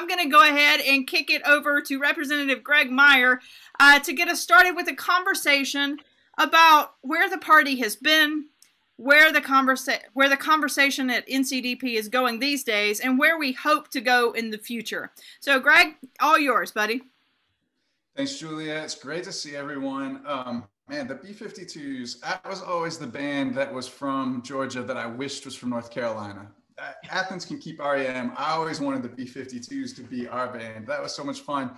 going to go ahead and kick it over to Representative Graig Meyer to get us started with a conversation about where the party has been, where the conversation at NCDP is going these days, and where we hope to go in the future. So, Graig, all yours, buddy. Thanks, Julia. It's great to see everyone. Man, the B-52s, that was always the band that was from Georgia that I wished was from North Carolina. Athens can keep REM. I always wanted the B-52s to be our band. That was so much fun.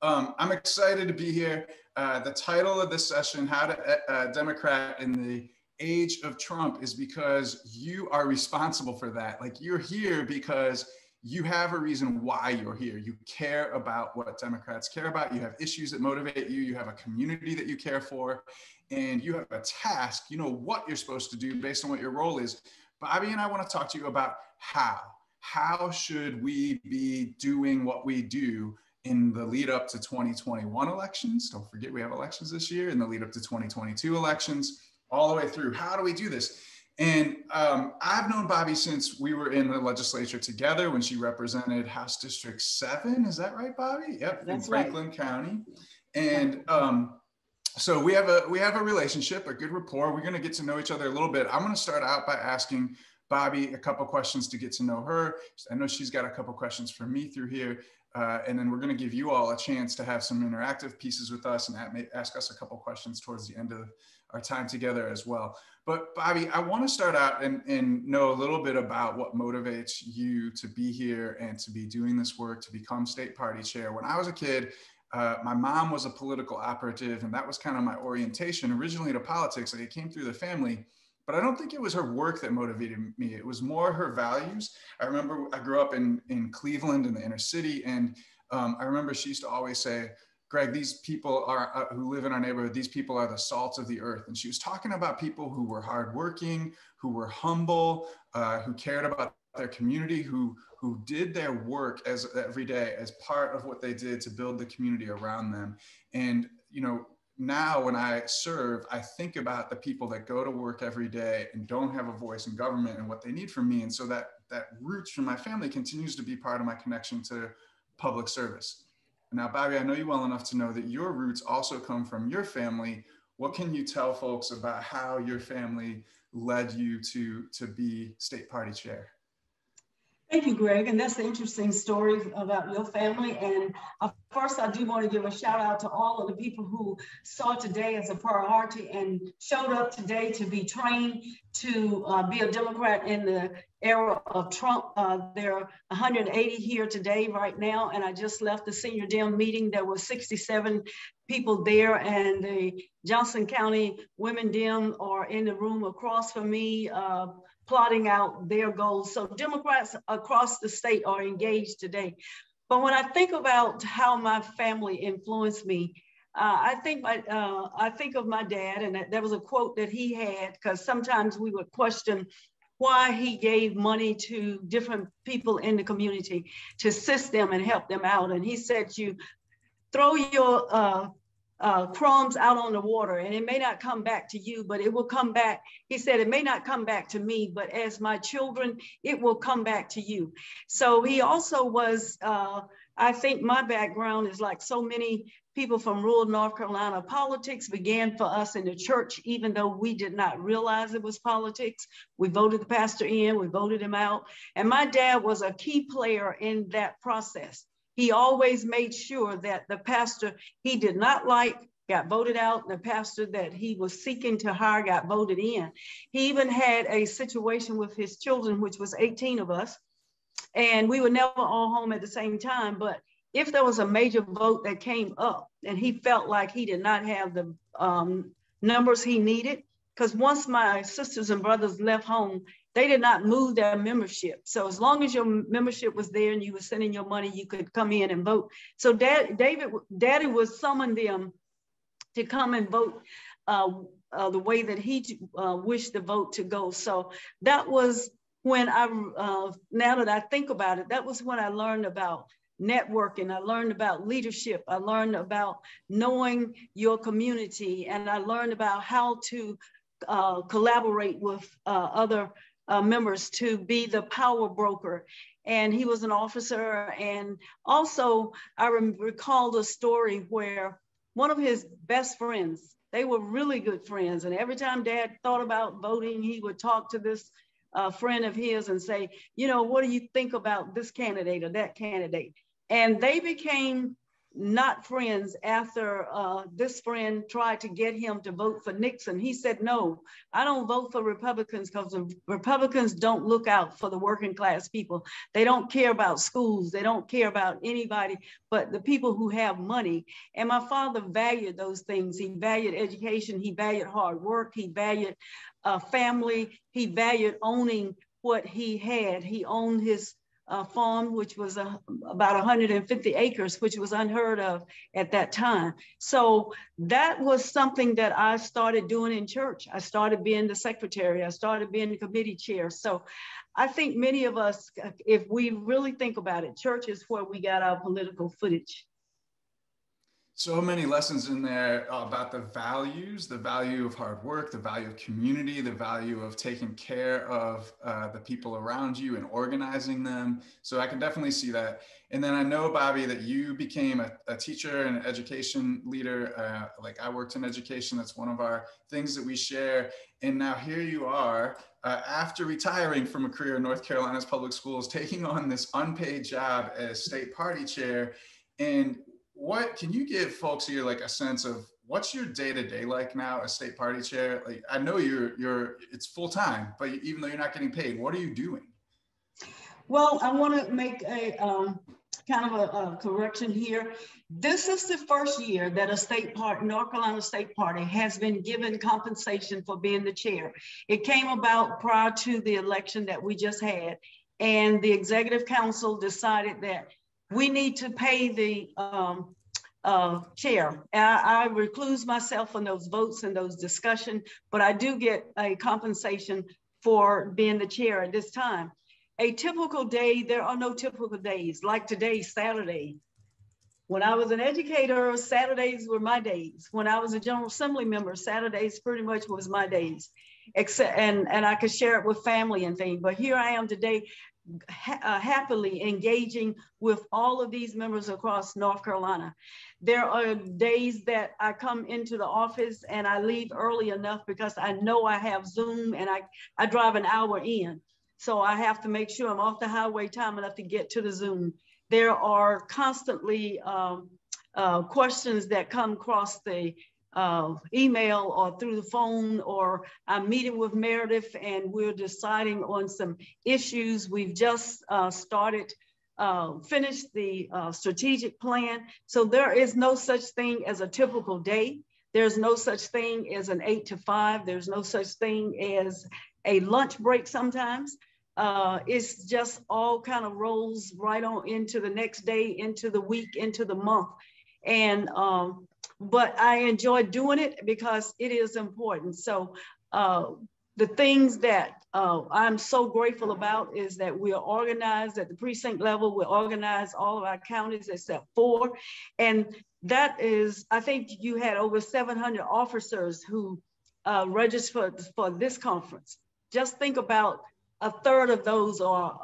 I'm excited to be here. The title of this session, How to Democrat in the Age of Trump, is because you are responsible for that. Like, you're here because you have a reason why you're here. You care about what Democrats care about. You have issues that motivate you. You have a community that you care for, and you have a task. You know what you're supposed to do based on what your role is. Bobbie and I want to talk to you about how. How should we be doing what we do in the lead up to 2021 elections? Don't forget we have elections this year, in the lead up to 2022 elections, all the way through. How do we do this? And I've known Bobbie since we were in the legislature together when she represented House District 7. Is that right, Bobbie? Yep, in Franklin County. And so we have a relationship, a good rapport. We're going to get to know each other a little bit. I'm going to start out by asking Bobbie a couple questions to get to know her. I know she's got a couple questions for me through here. And then we're going to give you all a chance to have some interactive pieces with us and ask us a couple questions towards the end of our time together as well. But Bobbie, I want to start out and know a little bit about what motivates you to be here and to be doing this work, to become state party chair. When I was a kid, my mom was a political operative, and that was kind of my orientation originally to politics. Like, it came through the family, but I don't think it was her work that motivated me. It was more her values. I remember I grew up in Cleveland in the inner city, and I remember she used to always say, Graig, these people are who live in our neighborhood, these people are the salt of the earth. And she was talking about people who were hardworking, who were humble, who cared about their community, who did their work every day as part of what they did to build the community around them. And, you know, now when I serve, I think about the people that go to work every day and don't have a voice in government and what they need from me. And so that roots from my family continues to be part of my connection to public service. Now, Bobbie, I know you well enough to know that your roots also come from your family. What can you tell folks about how your family led you to be state party chair? Thank you, Graig. And that's the interesting story about your family. And first, I do want to give a shout out to all of the people who saw today as a priority and showed up today to be trained to be a Democrat in the era of Trump. There are 180 here today right now. And I just left the senior Dem meeting. There were 67 people there, and the Johnson County Women Dem are in the room across from me, plotting out their goals. So Democrats across the state are engaged today. But when I think about how my family influenced me, I think of my dad, and there was a quote that he had, because sometimes we would question why he gave money to different people in the community to assist them and help them out. And he said, you throw your crumbs out on the water, and it may not come back to you, but it will come back. He said, it may not come back to me, but as my children, it will come back to you. So he also was, I think my background is like so many people from rural North Carolina. Politics began for us in the church, even though we did not realize it was politics. We voted the pastor in, we voted him out. And my dad was a key player in that process. He always made sure that the pastor he did not like got voted out, and the pastor that he was seeking to hire got voted in. He even had a situation with his children, which was 18 of us, and we were never all home at the same time. But if there was a major vote that came up and he felt like he did not have the numbers he needed, because once my sisters and brothers left home, they did not move their membership. So as long as your membership was there and you were sending your money, you could come in and vote. So Daddy would summon them to come and vote the way that he wished the vote to go. So that was when now that I think about it, that was when I learned about networking. I learned about leadership. I learned about knowing your community, and I learned about how to collaborate with other members to be the power broker. And he was an officer. And also I recalled a story where one of his best friends, they were really good friends. And every time Dad thought about voting, he would talk to this friend of his and say, you know, what do you think about this candidate or that candidate? And they became not friends after this friend tried to get him to vote for Nixon. He said, no, I don't vote for Republicans because the Republicans don't look out for the working class people. They don't care about schools. They don't care about anybody but the people who have money. And my father valued those things. He valued education. He valued hard work. He valued family. He valued owning what he had. He owned his farm, which was about 150 acres, which was unheard of at that time. So that was something that I started doing in church. I started being the secretary. I started being the committee chair. So I think many of us, if we really think about it, church is where we got our political footage. So many lessons in there about the value of hard work, the value of community, the value of taking care of the people around you and organizing them. So I can definitely see that. And then I know, Bobbie, that you became a teacher and an education leader. Like I worked in education. That's one of our things that we share. And now here you are, after retiring from a career in North Carolina's public schools, taking on this unpaid job as state party chair. And what can you give folks here like a sense of what's your day-to-day like now as state party chair? Like I know it's full-time, but even though you're not getting paid, what are you doing? Well, I want to make a kind of a correction here. This is the first year that a state party, North Carolina State Party, has been given compensation for being the chair. It came about prior to the election that we just had, and the Executive Council decided that we need to pay the chair. I recluse myself from those votes and those discussions, but I do get a compensation for being the chair at this time. A typical day, there are no typical days. Like today, Saturday. When I was an educator, Saturdays were my days. When I was a General Assembly member, Saturdays pretty much was my days. Except, and I could share it with family and things. But here I am today, happily engaging with all of these members across North Carolina. There are days that I come into the office and I leave early enough because I know I have Zoom and I drive an hour in. So I have to make sure I'm off the highway time enough to get to the Zoom. There are constantly questions that come across the email or through the phone, or I'm meeting with Meredith and we're deciding on some issues. We've just finished the strategic plan. So there is no such thing as a typical day. There's no such thing as an 8 to 5. There's no such thing as a lunch break sometimes. It's just all kind of rolls right on into the next day, into the week, into the month. And but I enjoy doing it because it is important. So the things that I'm so grateful about is that we are organized at the precinct level. We're organized all of our counties except 4. And that is, I think you had over 700 officers who registered for this conference. Just think about a third of those or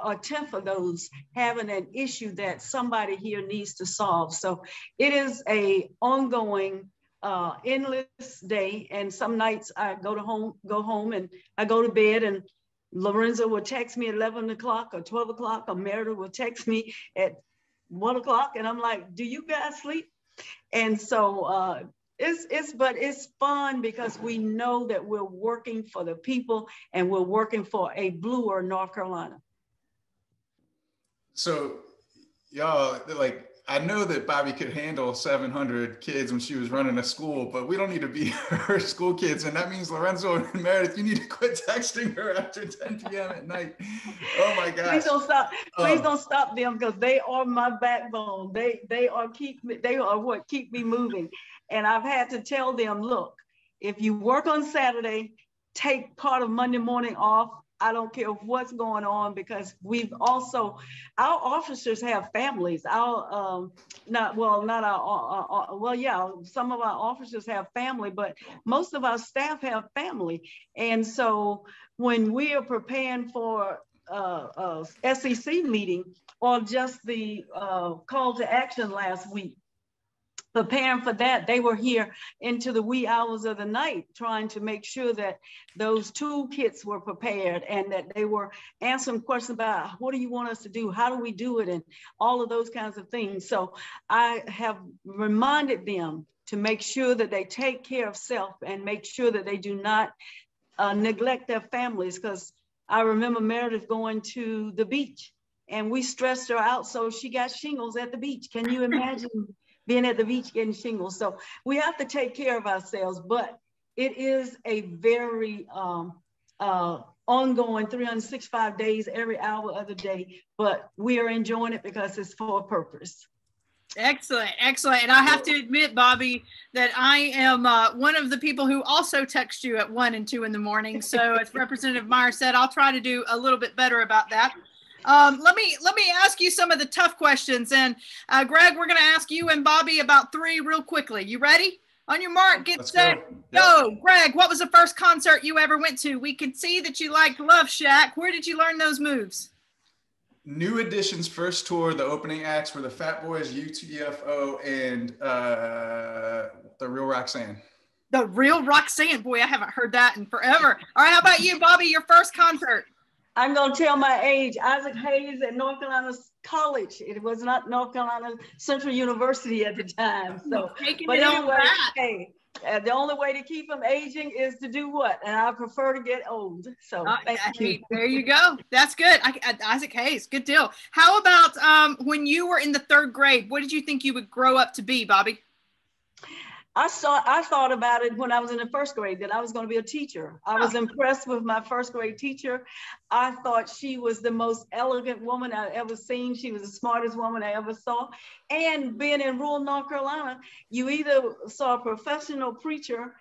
a tenth of those having an issue that somebody here needs to solve. So it is a ongoing, endless day. And some nights I go home and I go to bed and Lorenzo will text me at 11 o'clock or 12 o'clock, or Meredith will text me at 1 o'clock. And I'm like, do you guys sleep? And so but it's fun because we know that we're working for the people and we're working for a bluer North Carolina. So y'all, like, I know that Bobbie could handle 700 kids when she was running a school, but we don't need to be her school kids. And that means Lorenzo and Meredith, you need to quit texting her after 10 p.m. at night. Oh my gosh. Please don't stop. Please don't stop them, because they are my backbone. They are what keep me moving. And I've had to tell them, look, if you work on Saturday, take part of Monday morning off, I don't care what's going on, because we've also, our officers have families. Our, not our, well, yeah, some of our officers have family, but most of our staff have family. And so when we are preparing for SEC meeting, or just the call to action last week, preparing for that, they were here into the wee hours of the night trying to make sure that those toolkits were prepared, and that they were answering questions about what do you want us to do, how do we do it, and all of those kinds of things. So I have reminded them to make sure that they take care of self and make sure that they do not neglect their families, because I remember Meredith going to the beach and we stressed her out, so she got shingles at the beach. Can you imagine being at the beach getting shingles? So we have to take care of ourselves, but it is a very ongoing 365 days, every hour of the day, but we are enjoying it because it's for a purpose. Excellent, excellent. And I have to admit, Bobbie, that I am one of the people who also text you at 1 and 2 in the morning. So as Representative Meyer said, I'll try to do a little bit better about that. Let me ask you some of the tough questions. And Graig, we're going to ask you and Bobbie about 3 real quickly. You ready? On your mark, get set, go. Graig, what was the first concert you ever went to? We could see that you liked Love Shack. Where did you learn those moves? New Edition's first tour, the opening acts were the Fat Boys, UTFO, and the Real Roxanne. The Real Roxanne. Boy, I haven't heard that in forever. All right, how about you, Bobbie, your first concert? I'm going to tell my age. Isaac Hayes at North Carolina College. It was not North Carolina Central University at the time. So, but anyway, hey, the only way to keep from aging is to do what? And I prefer to get old. So thank you. There you go. That's good. Isaac Hayes, good deal. How about when you were in the 3rd grade? What did you think you would grow up to be, Bobbie? I thought about it when I was in the 1st grade, that I was going to be a teacher. I was impressed with my 1st grade teacher. I thought she was the most elegant woman I've ever seen. She was the smartest woman I ever saw. And being in rural North Carolina, you either saw a professional preacher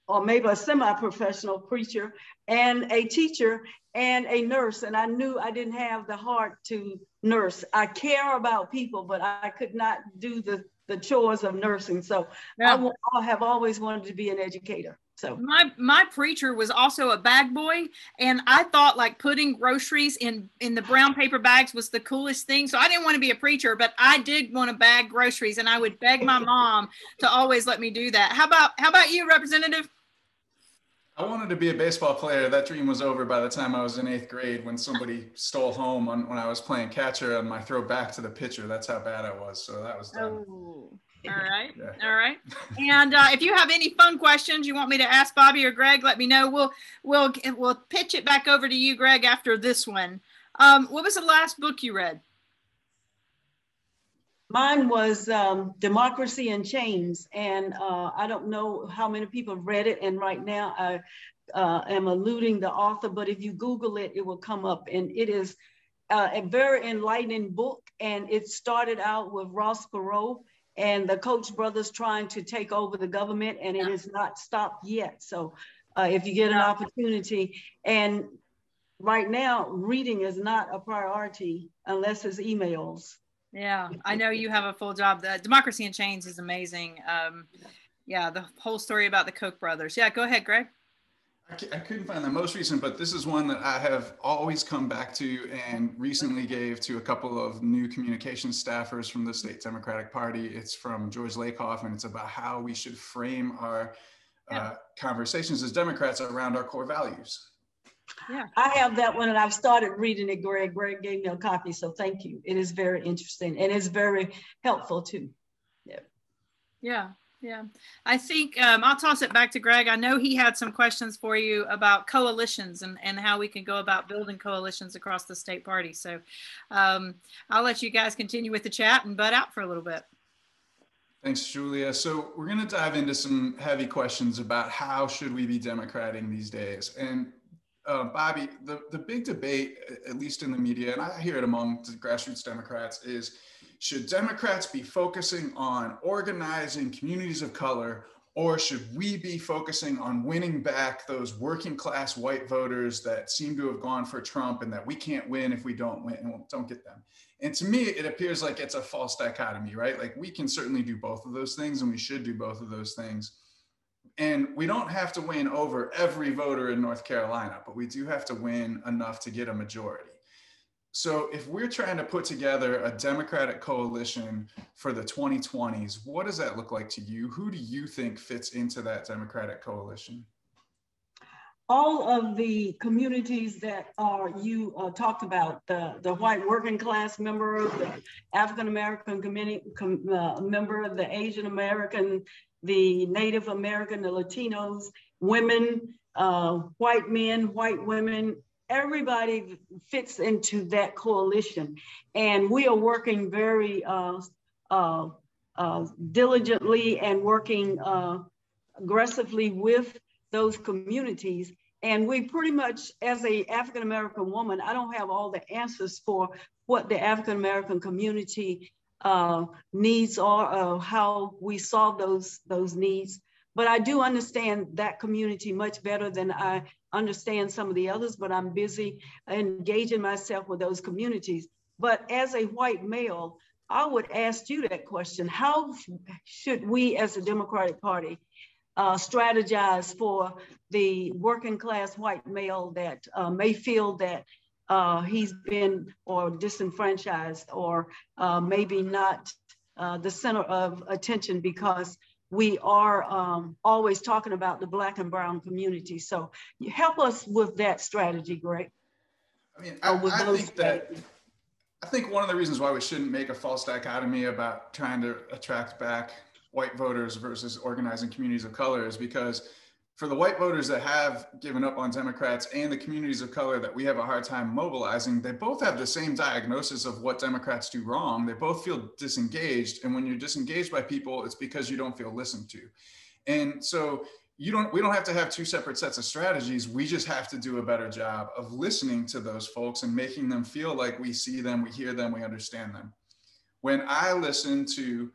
or maybe a semi-professional preacher and a teacher and a nurse. And I knew I didn't have the heart to nurse. I care about people, but I could not do the chores of nursing. So yeah. I have always wanted to be an educator. So my preacher was also a bag boy, and I thought like putting groceries in the brown paper bags was the coolest thing. So I didn't want to be a preacher, but I did want to bag groceries, and I would beg my mom to always let me do that. How about you, Representative? I wanted to be a baseball player. That dream was over by the time I was in 8th grade, when somebody stole home when I was playing catcher on my throw back to the pitcher. That's how bad I was. So that was done. Oh, all right. Yeah. All right. And if you have any fun questions you want me to ask Bobbie or Graig, let me know. We'll pitch it back over to you, Graig, after this one. What was the last book you read? Mine was Democracy in Chains, and I don't know how many people have read it, and right now I am eluding the author, but if you Google it, it will come up, and it is a very enlightening book, and it started out with Ross Perot and the Koch brothers trying to take over the government, and it has not stopped yet. So if you get an opportunity, and right now, reading is not a priority unless it's emails. Yeah, I know you have a full job. The Democracy in Chains is amazing. Yeah, the whole story about the Koch brothers. Yeah, go ahead, Graig. I couldn't find the most recent, but this is one that I have always come back to and recently gave to a couple of new communications staffers from the state Democratic Party. It's from George Lakoff, and it's about how we should frame our conversations as Democrats around our core values. Yeah, I have that one, and I've started reading it. Graig gave me a copy, so thank you. It is very interesting, and it's very helpful too. Yeah. I think I'll toss it back to Graig. I know he had some questions for you about coalitions and how we can go about building coalitions across the state party. So I'll let you guys continue with the chat and butt out for a little bit. Thanks, Julia. So we're going to dive into some heavy questions about how should we be democrating these days. And Bobbie, the big debate, at least in the media, and I hear it among the grassroots Democrats, is should Democrats be focusing on organizing communities of color Or should we be focusing on winning back those working class white voters that seem to have gone for Trump and that we can't win if we don't get them? And to me, it appears like it's a false dichotomy, right? Like we can certainly do both of those things and we should do both of those things. And we don't have to win over every voter in North Carolina, but we do have to win enough to get a majority. So if we're trying to put together a Democratic coalition for the 2020s, what does that look like to you? Who do you think fits into that Democratic coalition? All of the communities that you talked about, the white working class member, the African American community member, the Asian American, the Native American, the Latinos, women, white men, white women, everybody fits into that coalition. And we are working very diligently and working aggressively with those communities. And we pretty much, as a African American woman, I don't have all the answers for what the African American community needs are, how we solve those needs. But I do understand that community much better than I understand some of the others, but I'm busy engaging myself with those communities. But as a white male, I would ask you that question. How should we as a Democratic Party strategize for the working class white male that may feel that he's been or disenfranchised or maybe not the center of attention, because we are always talking about the Black and brown community. So help us with that strategy, Graig. I mean, I think one of the reasons why we shouldn't make a false dichotomy about trying to attract back white voters versus organizing communities of color is because for the white voters that have given up on Democrats and the communities of color that we have a hard time mobilizing, they both have the same diagnosis of what Democrats do wrong. They both feel disengaged. And when you're disengaged by people, it's because you don't feel listened to. And so we don't have to have two separate sets of strategies. We just have to do a better job of listening to those folks and making them feel like we see them, we hear them, we understand them. When I listen to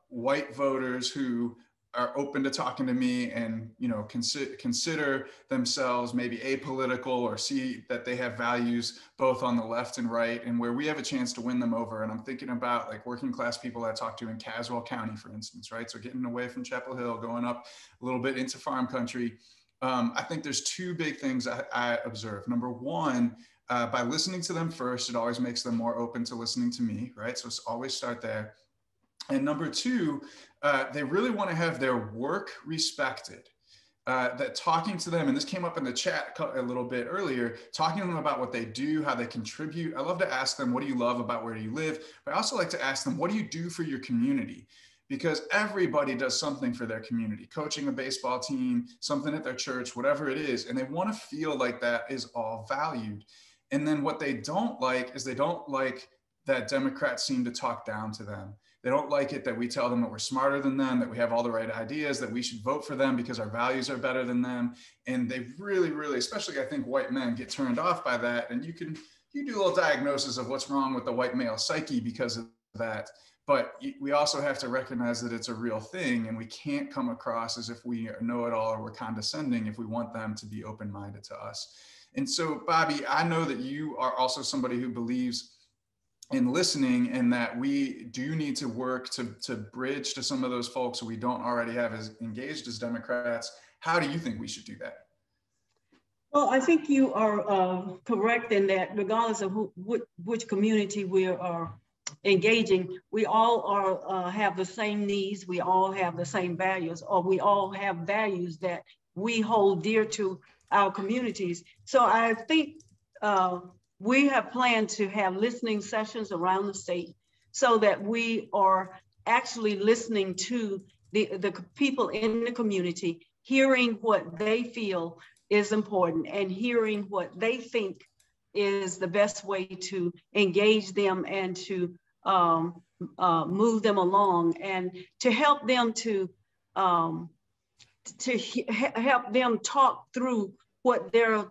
white voters who are open to talking to me and, you know, consider themselves maybe apolitical or see that they have values both on the left and right, and where we have a chance to win them over. And I'm thinking about like working class people I talk to in Caswell County, for instance, right? So getting away from Chapel Hill, going up a little bit into farm country. I think there's two big things I observe. Number one, by listening to them first, it always makes them more open to listening to me, right? So it's always start there. And number two, they really want to have their work respected. That talking to them, and this came up in the chat a little bit earlier, talking to them about what they do, how they contribute. I love to ask them, what do you love about where you live? But I also like to ask them, what do you do for your community? Because everybody does something for their community, coaching a baseball team, something at their church, whatever it is. And they want to feel like that is all valued. And then what they don't like is they don't like that Democrats seem to talk down to them. They don't like it that we tell them that we're smarter than them, that we have all the right ideas, that we should vote for them because our values are better than them. And they really, really, especially I think white men get turned off by that. And you do a little diagnosis of what's wrong with the white male psyche because of that. But we also have to recognize that it's a real thing, and we can't come across as if we know it all or we're condescending if we want them to be open-minded to us. And so, Bobbie, I know that you are also somebody who believes in listening, and that we do need to work to bridge to some of those folks who we don't already have as engaged as Democrats. How do you think we should do that? Well, I think you are correct in that regardless of which community we are engaging, we all have the same needs, we all have the same values, or we all have values that we hold dear to our communities. So I think we have planned to have listening sessions around the state so that we are actually listening to the people in the community, hearing what they feel is important and hearing what they think is the best way to engage them and to move them along and to help them help them talk through what their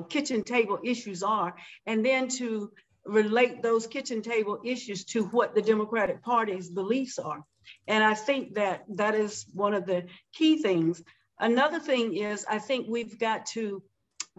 kitchen table issues are, and then to relate those kitchen table issues to what the Democratic Party's beliefs are. And I think that that is one of the key things. Another thing is, I think we've got to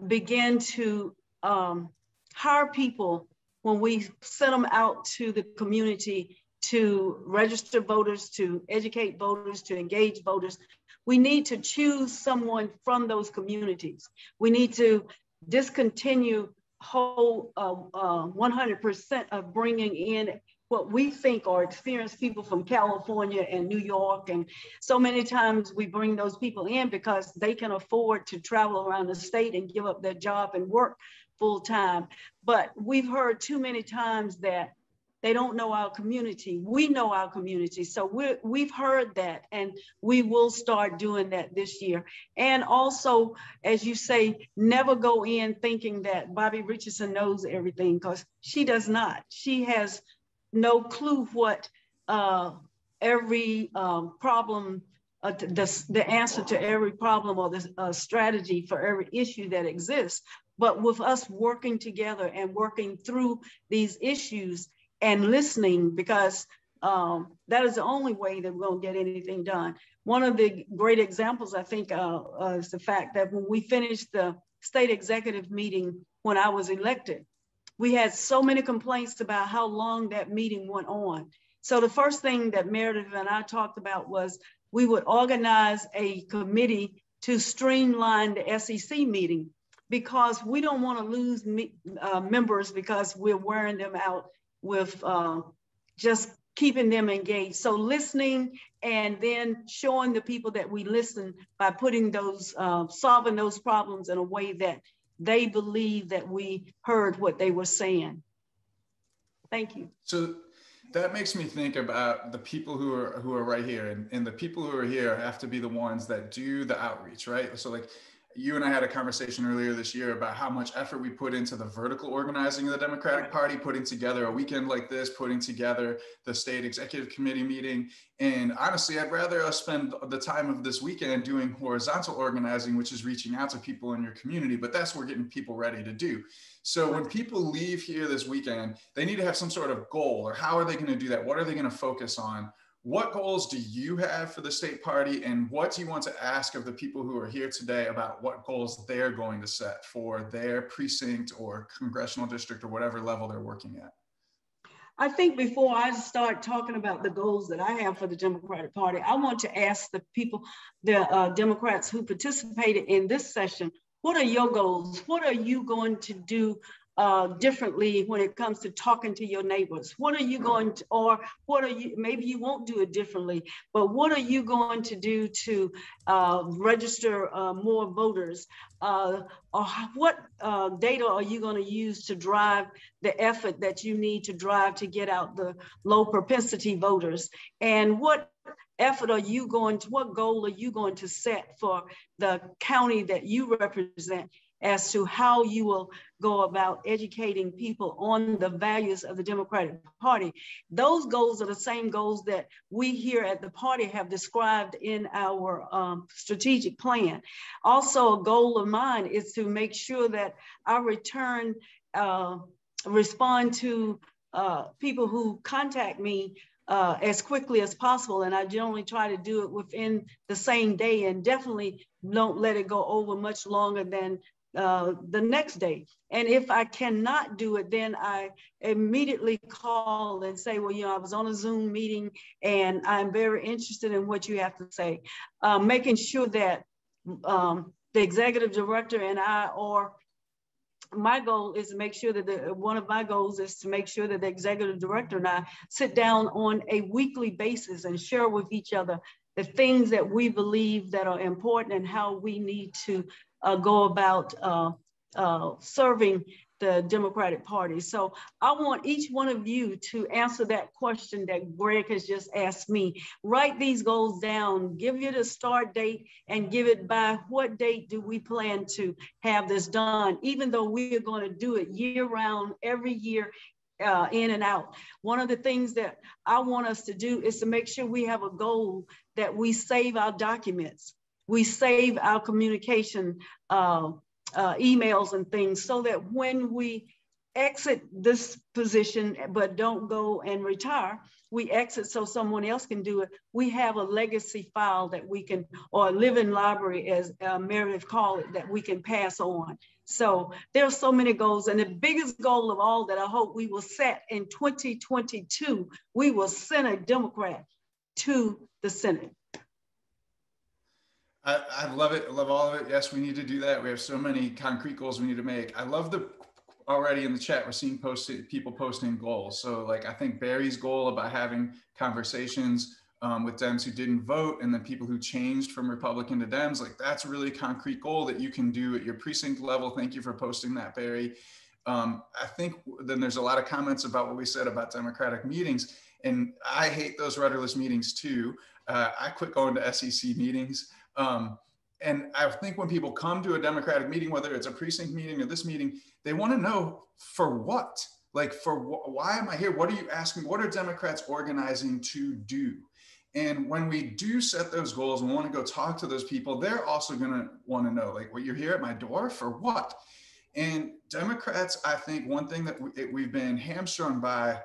begin to hire people when we send them out to the community to register voters, to educate voters, to engage voters. We need to choose someone from those communities. We need to discontinue whole 100% of bringing in what we think are experienced people from California and New York. And so many times we bring those people in because they can afford to travel around the state and give up their job and work full time. But we've heard too many times that they don't know our community. We know our community. So we've heard that, and we will start doing that this year. And also, as you say, never go in thinking that Bobbie Richardson knows everything, because she does not. She has no clue what every problem, the answer to every problem or the strategy for every issue that exists. But with us working together and working through these issues and listening, because that is the only way that we're going to get anything done. One of the great examples, I think, is the fact that when we finished the state executive meeting when I was elected, we had so many complaints about how long that meeting went on. So the first thing that Meredith and I talked about was we would organize a committee to streamline the SEC meeting, because we don't want to lose members because we're wearing them out with just keeping them engaged. So listening and then showing the people that we listen by putting those, solving those problems in a way that they believe that we heard what they were saying. Thank you. So that makes me think about the people who are right here, and the people who are here have to be the ones that do the outreach, right? So like, you and I had a conversation earlier this year about how much effort we put into the vertical organizing of the Democratic Party, putting together a weekend like this, putting together the state executive committee meeting. And honestly, I'd rather us spend the time of this weekend doing horizontal organizing, which is reaching out to people in your community, but that's what we're getting people ready to do. So when people leave here this weekend, they need to have some sort of goal, or how are they going to do that? What are they going to focus on? What goals do you have for the state party, and what do you want to ask of the people who are here today about what goals they're going to set for their precinct or congressional district or whatever level they're working at? I think before I start talking about the goals that I have for the Democratic Party, I want to ask the people, the Democrats who participated in this session, what are your goals? What are you going to do differently when it comes to talking to your neighbors? What are you going to, or what are you, maybe you won't do it differently, but what are you going to do to register more voters? Or what data are you going to use to drive the effort that you need to drive to get out the low propensity voters? And what effort are you going to, what goal are you going to set for the county that you represent, as to how you will go about educating people on the values of the Democratic Party? Those goals are the same goals that we here at the party have described in our strategic plan. Also, a goal of mine is to make sure that I respond to people who contact me as quickly as possible. And I generally try to do it within the same day, and definitely don't let it go over much longer than the next day. And if I cannot do it, then I immediately call and say, well, you know, I was on a Zoom meeting and I'm very interested in what you have to say. Making sure that the executive director and I, or my goal is to make sure that one of my goals is to make sure that the executive director and I sit down on a weekly basis and share with each other the things that we believe that are important and how we need to go about serving the Democratic Party. So I want each one of you to answer that question that Greg has just asked me. Write these goals down, give it a start date, and give it by what date do we plan to have this done, even though we are going to do it year round, every year, in and out. One of the things that I want us to do is to make sure we have a goal that we save our documents. We save our communication emails and things, so that when we exit this position, but don't go and retire. We exit so someone else can do it. We have a legacy file that we can, or a living library, as Meredith called it, that we can pass on. So there are so many goals. And the biggest goal of all that I hope we will set in 2022, we will send a Democrat to the Senate. I love it. I love all of it. Yes, we need to do that. We have so many concrete goals we need to make. I love already in the chat, we're seeing people posting goals. So like, I think Barry's goal about having conversations with Dems who didn't vote, and then people who changed from Republican to Dems, like that's a really concrete goal that you can do at your precinct level. Thank you for posting that, Barry. I think then there's a lot of comments about what we said about Democratic meetings, and I hate those rudderless meetings too. I quit going to SEC meetings. And I think when people come to a Democratic meeting, whether it's a precinct meeting or this meeting, they want to know for what, like why am I here? What are you asking? What are Democrats organizing to do? And when we do set those goals and want to go talk to those people, they're also going to want to know, like, well, you're here at my door for what? And Democrats, I think one thing that we've been hamstrung by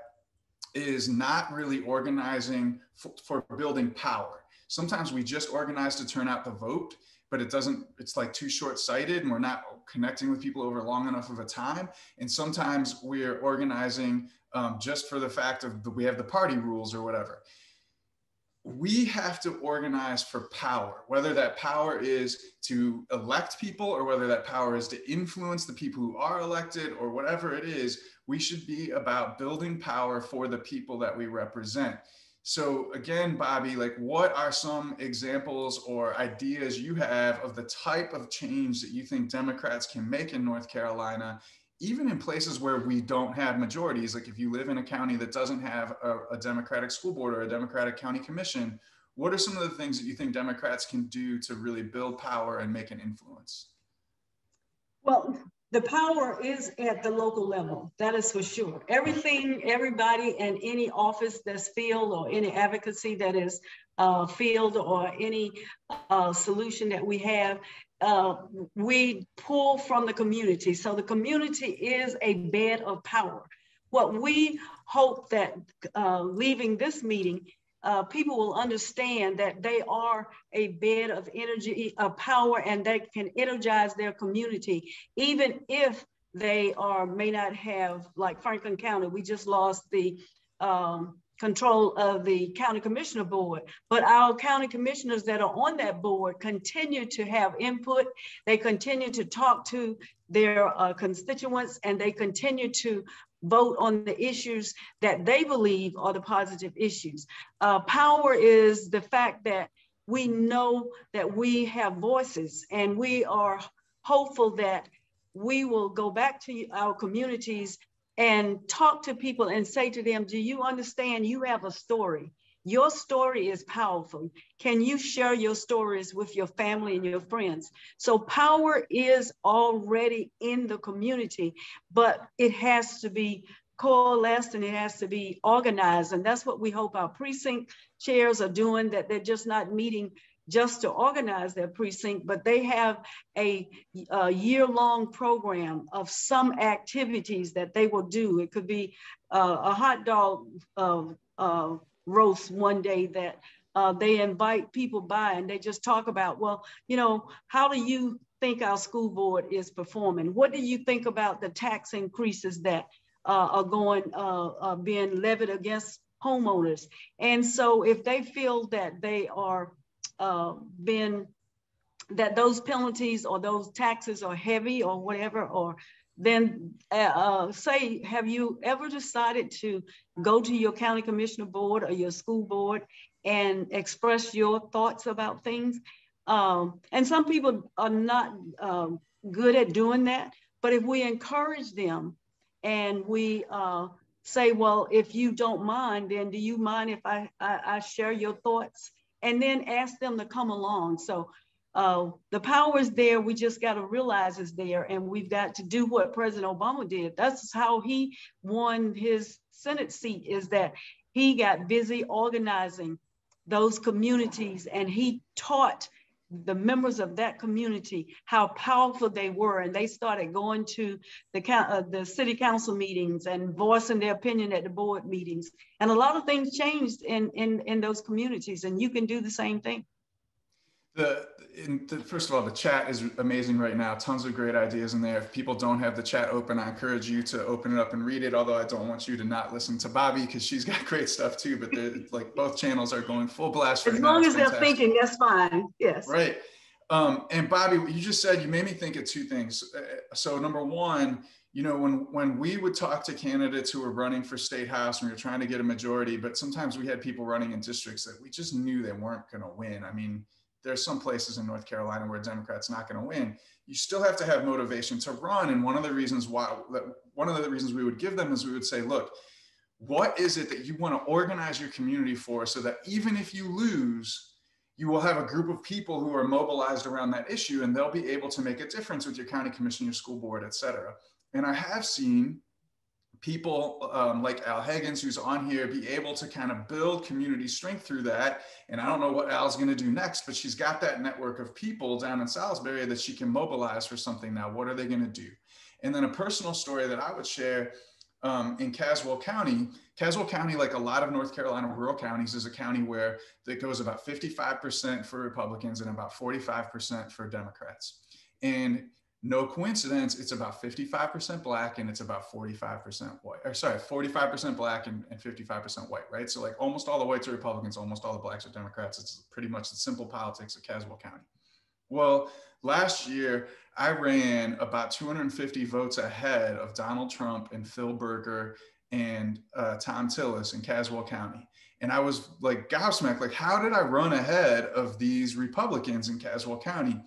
is not really organizing for building power. Sometimes we just organize to turn out the vote, but it's like too short-sighted and we're not connecting with people over long enough of a time. And sometimes we're organizing just for the fact of we have the party rules or whatever. We have to organize for power, whether that power is to elect people or whether that power is to influence the people who are elected or whatever it is. We should be about building power for the people that we represent. So again, Bobbie, like what are some examples or ideas you have of the type of change that you think Democrats can make in North Carolina, even in places where we don't have majorities? Like if you live in a county that doesn't have a Democratic school board or a Democratic county commission, what are some of the things that you think Democrats can do to really build power and make an influence? Well, the power is at the local level, that is for sure. Everybody in any office that's filled or any advocacy that is filled or any solution that we have, we pull from the community. So the community is a bed of power. What we hope that leaving this meeting, people will understand that they are a bed of energy, of power, and they can energize their community, even if they may not have, like Franklin County, we just lost the control of the county commissioner board, but our county commissioners that are on that board continue to have input. They continue to talk to their constituents, and they continue to vote on the issues that they believe are the positive issues. Power is the fact that we know that we have voices, and we are hopeful that we will go back to our communities and talk to people and say to them, do you understand you have a story? Your story is powerful. Can you share your stories with your family and your friends? So power is already in the community, but it has to be coalesced and it has to be organized. And that's what we hope our precinct chairs are doing, that they're just not meeting just to organize their precinct, but they have a year-long program of some activities that they will do. It could be a hot dog roast one day that they invite people by, and they just talk about, well, you know, how do you think our school board is performing? What do you think about the tax increases that are being levied against homeowners? And so if they feel that they are that those penalties or those taxes are heavy or whatever, or then say, have you ever decided to go to your county commissioner board or your school board and express your thoughts about things? And some people are not good at doing that, but if we encourage them and we say, well, if you don't mind, then do you mind if I share your thoughts? And then ask them to come along. So the power is there. We just got to realize it's there, and we've got to do what President Obama did. That's how he won his Senate seat, is that he got busy organizing those communities, and he taught the members of that community, how powerful they were. And they started going to the city council meetings and voicing their opinion at the board meetings. And a lot of things changed in those communities, and you can do the same thing. First of all, the chat is amazing right now. Tons of great ideas in there. If people don't have the chat open, I encourage you to open it up and read it. Although I don't want you to not listen to Bobbie, because she's got great stuff too. But like both channels are going full blast right now. As long as they're thinking, that's fine. Yes. Right. And Bobbie, you just said, you made me think of two things. So number one, you know, when we would talk to candidates who were running for state house and we were trying to get a majority, but sometimes we had people running in districts that we just knew they weren't going to win. I mean, there's some places in North Carolina where Democrats not going to win. You still have to have motivation to run. And one of the reasons we would give them is we would say, look, what is it that you want to organize your community for, so that even if you lose, you will have a group of people who are mobilized around that issue, and they'll be able to make a difference with your county commission, your school board, et cetera. And I have seen people like Al Higgins, who's on here, be able to kind of build community strength through that. And I don't know what Al's going to do next, but she's got that network of people down in Salisbury that she can mobilize for something. Now, what are they going to do? And then a personal story that I would share in Caswell County, like a lot of North Carolina rural counties, is a county where it goes about 55% for Republicans and about 45% for Democrats. And no coincidence, it's about 55% Black and it's about 45% white. Or sorry, 45% Black and 55% white, right? So like almost all the whites are Republicans, almost all the Blacks are Democrats. It's pretty much the simple politics of Caswell County. Well, last year, I ran about 250 votes ahead of Donald Trump and Phil Berger and Tom Tillis in Caswell County. And I was like gobsmacked, like, how did I run ahead of these Republicans in Caswell County?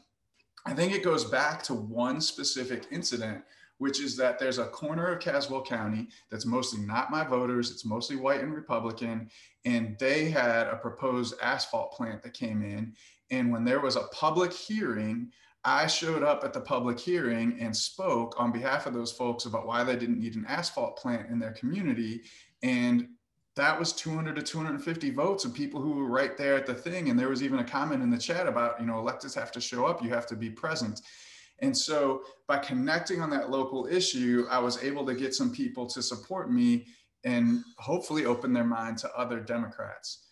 I think it goes back to one specific incident, which is that there's a corner of Caswell County that's mostly not my voters. It's mostly white and Republican. And they had a proposed asphalt plant that came in. And when there was a public hearing, I showed up at the public hearing and spoke on behalf of those folks about why they didn't need an asphalt plant in their community. And that was 200 to 250 votes of people who were right there at the thing. And there was even a comment in the chat about, you know, electeds have to show up, you have to be present. And so by connecting on that local issue, I was able to get some people to support me and hopefully open their mind to other Democrats.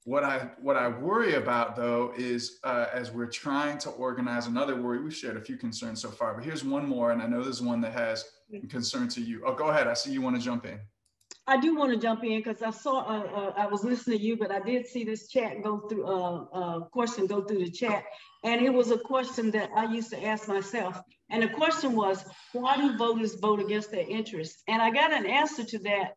What I worry about, though, is as we're trying to organize another worry, we've shared a few concerns so far, but here's one more, and I know this is one that has concern to you. Oh, go ahead. I see you want to jump in. I do want to jump in because I saw, I was listening to you, but I did see this chat go through, question go through the chat. And it was a question that I used to ask myself. And the question was, why do voters vote against their interests? And I got an answer to that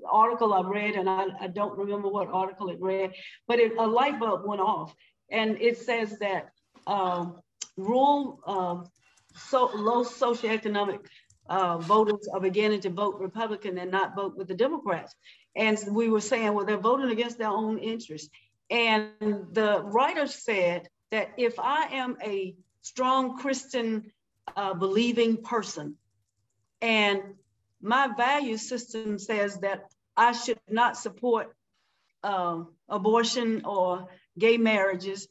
article I read, and I don't remember what article it read, but a light bulb went off. And it says that low socioeconomic voters are beginning to vote Republican and not vote with the Democrats. And we were saying, well, they're voting against their own interests. And the writer said that if I am a strong Christian believing person and my value system says that I should not support abortion or gay marriages,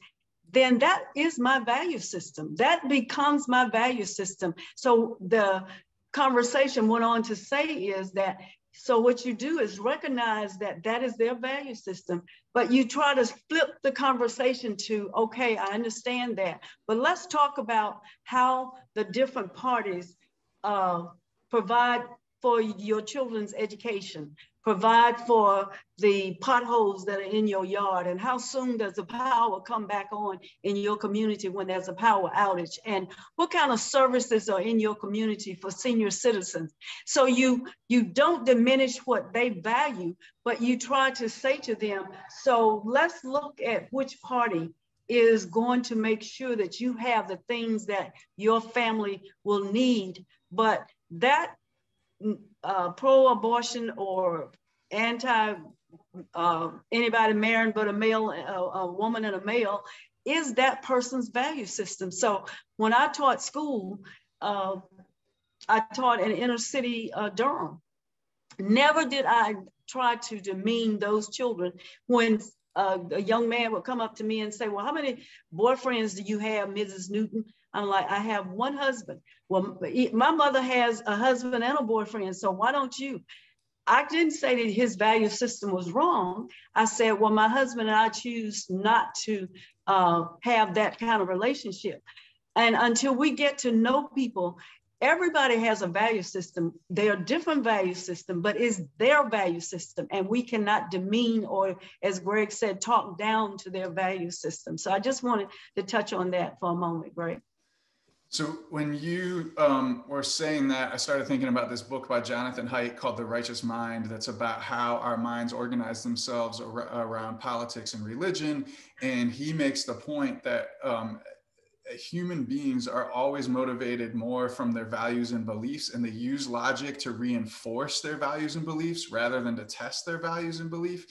then that is my value system. That becomes my value system. So the conversation went on to say is that, so what you do is recognize that that is their value system, but you try to flip the conversation to, okay, I understand that, but let's talk about how the different parties provide for your children's education, provide for the potholes that are in your yard, and how soon does the power come back on in your community when there's a power outage, and what kind of services are in your community for senior citizens. So you don't diminish what they value, but you try to say to them, so let's look at which party is going to make sure that you have the things that your family will need, but that pro-abortion or anti anybody marrying but a male, a woman and a male, is that person's value system. So when I taught school, I taught in inner city Durham. Never did I try to demean those children when a young man would come up to me and say, well, how many boyfriends do you have, Mrs. Newton? I'm like, I have one husband. Well, my mother has a husband and a boyfriend, so why don't you? I didn't say that his value system was wrong. I said, well, my husband and I choose not to have that kind of relationship. And until we get to know people, everybody has a value system. They are different value system, but it's their value system. And we cannot demean or, as Graig said, talk down to their value system. So I just wanted to touch on that for a moment, Graig. So when you were saying that, I started thinking about this book by Jonathan Haidt called The Righteous Mind, that's about how our minds organize themselves around politics and religion. And he makes the point that human beings are always motivated more from their values and beliefs, and they use logic to reinforce their values and beliefs rather than to test their values and belief.